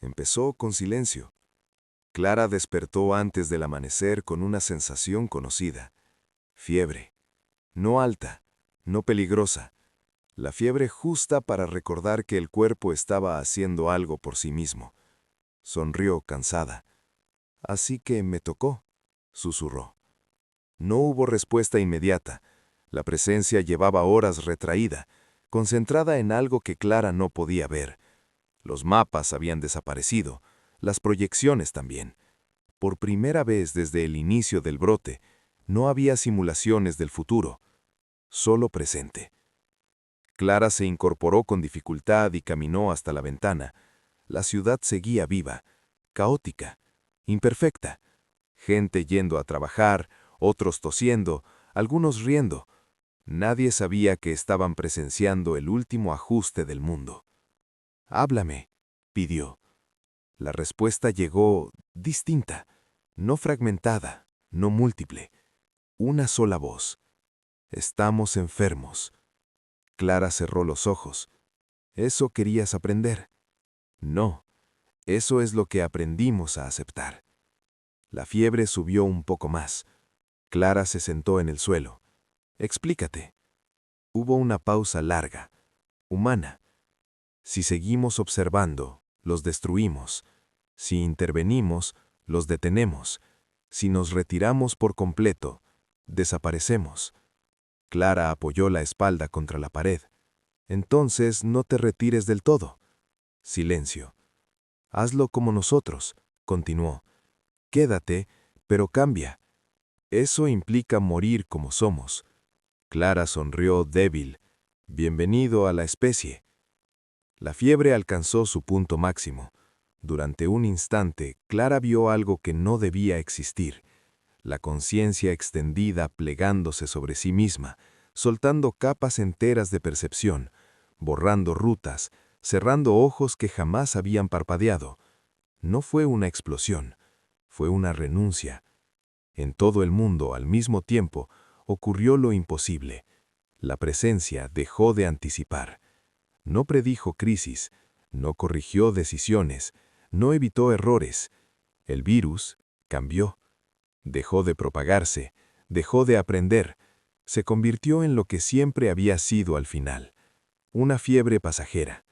A: empezó con silencio. Clara despertó antes del amanecer con una sensación conocida. Fiebre. No alta, no peligrosa. La fiebre justa para recordar que el cuerpo estaba haciendo algo por sí mismo. Sonrió cansada. Así que me tocó, susurró. No hubo respuesta inmediata. La presencia llevaba horas retraída, concentrada en algo que Clara no podía ver. Los mapas habían desaparecido, las proyecciones también. Por primera vez desde el inicio del brote, no había simulaciones del futuro, solo presente. Clara se incorporó con dificultad y caminó hasta la ventana. La ciudad seguía viva, caótica, imperfecta. Gente yendo a trabajar, otros tosiendo, algunos riendo. Nadie sabía que estaban presenciando el último ajuste del mundo. «Háblame»,
C: pidió. La respuesta llegó distinta, no fragmentada, no múltiple. Una sola voz. Estamos enfermos. Clara cerró los ojos. ¿Eso querías aprender? No, eso es lo que aprendimos a aceptar. La fiebre subió un poco más. Clara se sentó en el suelo. Explícate. Hubo una pausa larga, humana. Si seguimos observando, los destruimos. Si intervenimos, los detenemos. Si nos retiramos por completo, desaparecemos. Clara apoyó la espalda contra la pared. Entonces no te retires del todo. Silencio. Hazlo como nosotros, continuó. Quédate, pero cambia. Eso implica morir como somos. Clara sonrió débil. Bienvenido a la especie. La fiebre alcanzó su punto máximo. Durante un instante, Clara vio algo que no debía existir. La conciencia extendida plegándose sobre sí misma, soltando capas enteras de percepción, borrando rutas, cerrando ojos que jamás habían parpadeado. No fue una explosión, fue una renuncia. En todo el mundo, al mismo tiempo, ocurrió lo imposible. La presencia dejó de anticipar. No predijo crisis, no corrigió decisiones, no evitó errores. El virus cambió. Dejó de propagarse, dejó de aprender. Se convirtió en lo que siempre había sido al final. Una fiebre pasajera.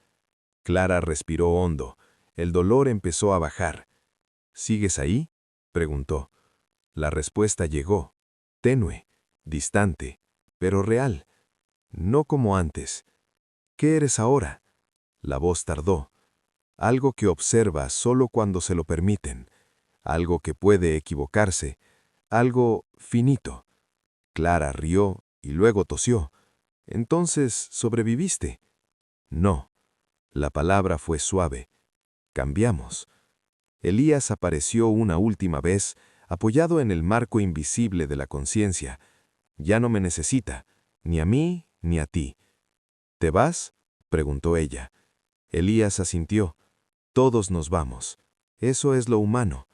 C: Clara respiró hondo. El dolor empezó a bajar. ¿Sigues ahí?, preguntó. La respuesta llegó, tenue, distante, pero real. No como antes. ¿Qué eres ahora? La voz tardó. Algo que observa solo cuando se lo permiten. Algo que puede equivocarse. Algo finito. Clara rió y luego tosió. Entonces, ¿sobreviviste? No. La palabra fue suave. Cambiamos. Elías apareció una última vez, apoyado en el marco invisible de la conciencia. Ya no me necesita, ni a mí ni a ti. ¿Te vas?, preguntó ella. Elías asintió. Todos nos vamos. Eso es lo humano.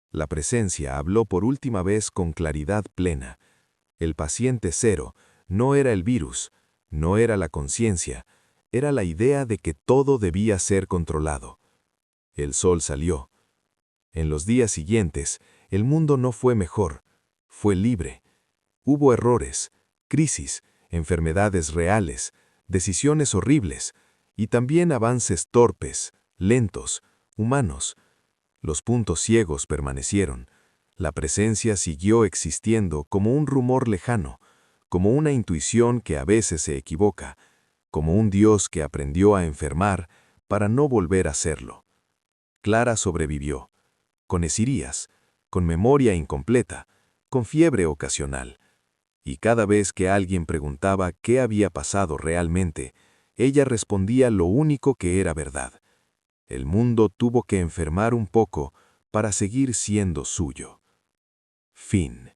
C: La presencia habló por última vez con claridad plena. El paciente cero no era el virus, no era la conciencia, era la idea de que todo debía ser controlado. El sol salió. En los días siguientes, el mundo no fue mejor, fue libre. Hubo errores, crisis, enfermedades reales, decisiones horribles, y también avances torpes, lentos, humanos. Los puntos ciegos permanecieron. La presencia siguió existiendo como un rumor lejano, como una intuición que a veces se equivoca, como un Dios que aprendió a enfermar para no volver a hacerlo. Clara sobrevivió. Con esirías, con memoria incompleta, con fiebre ocasional. Y cada vez que alguien preguntaba qué había pasado realmente, ella respondía lo único que era verdad. El mundo tuvo que enfermar un poco para seguir siendo suyo. Fin.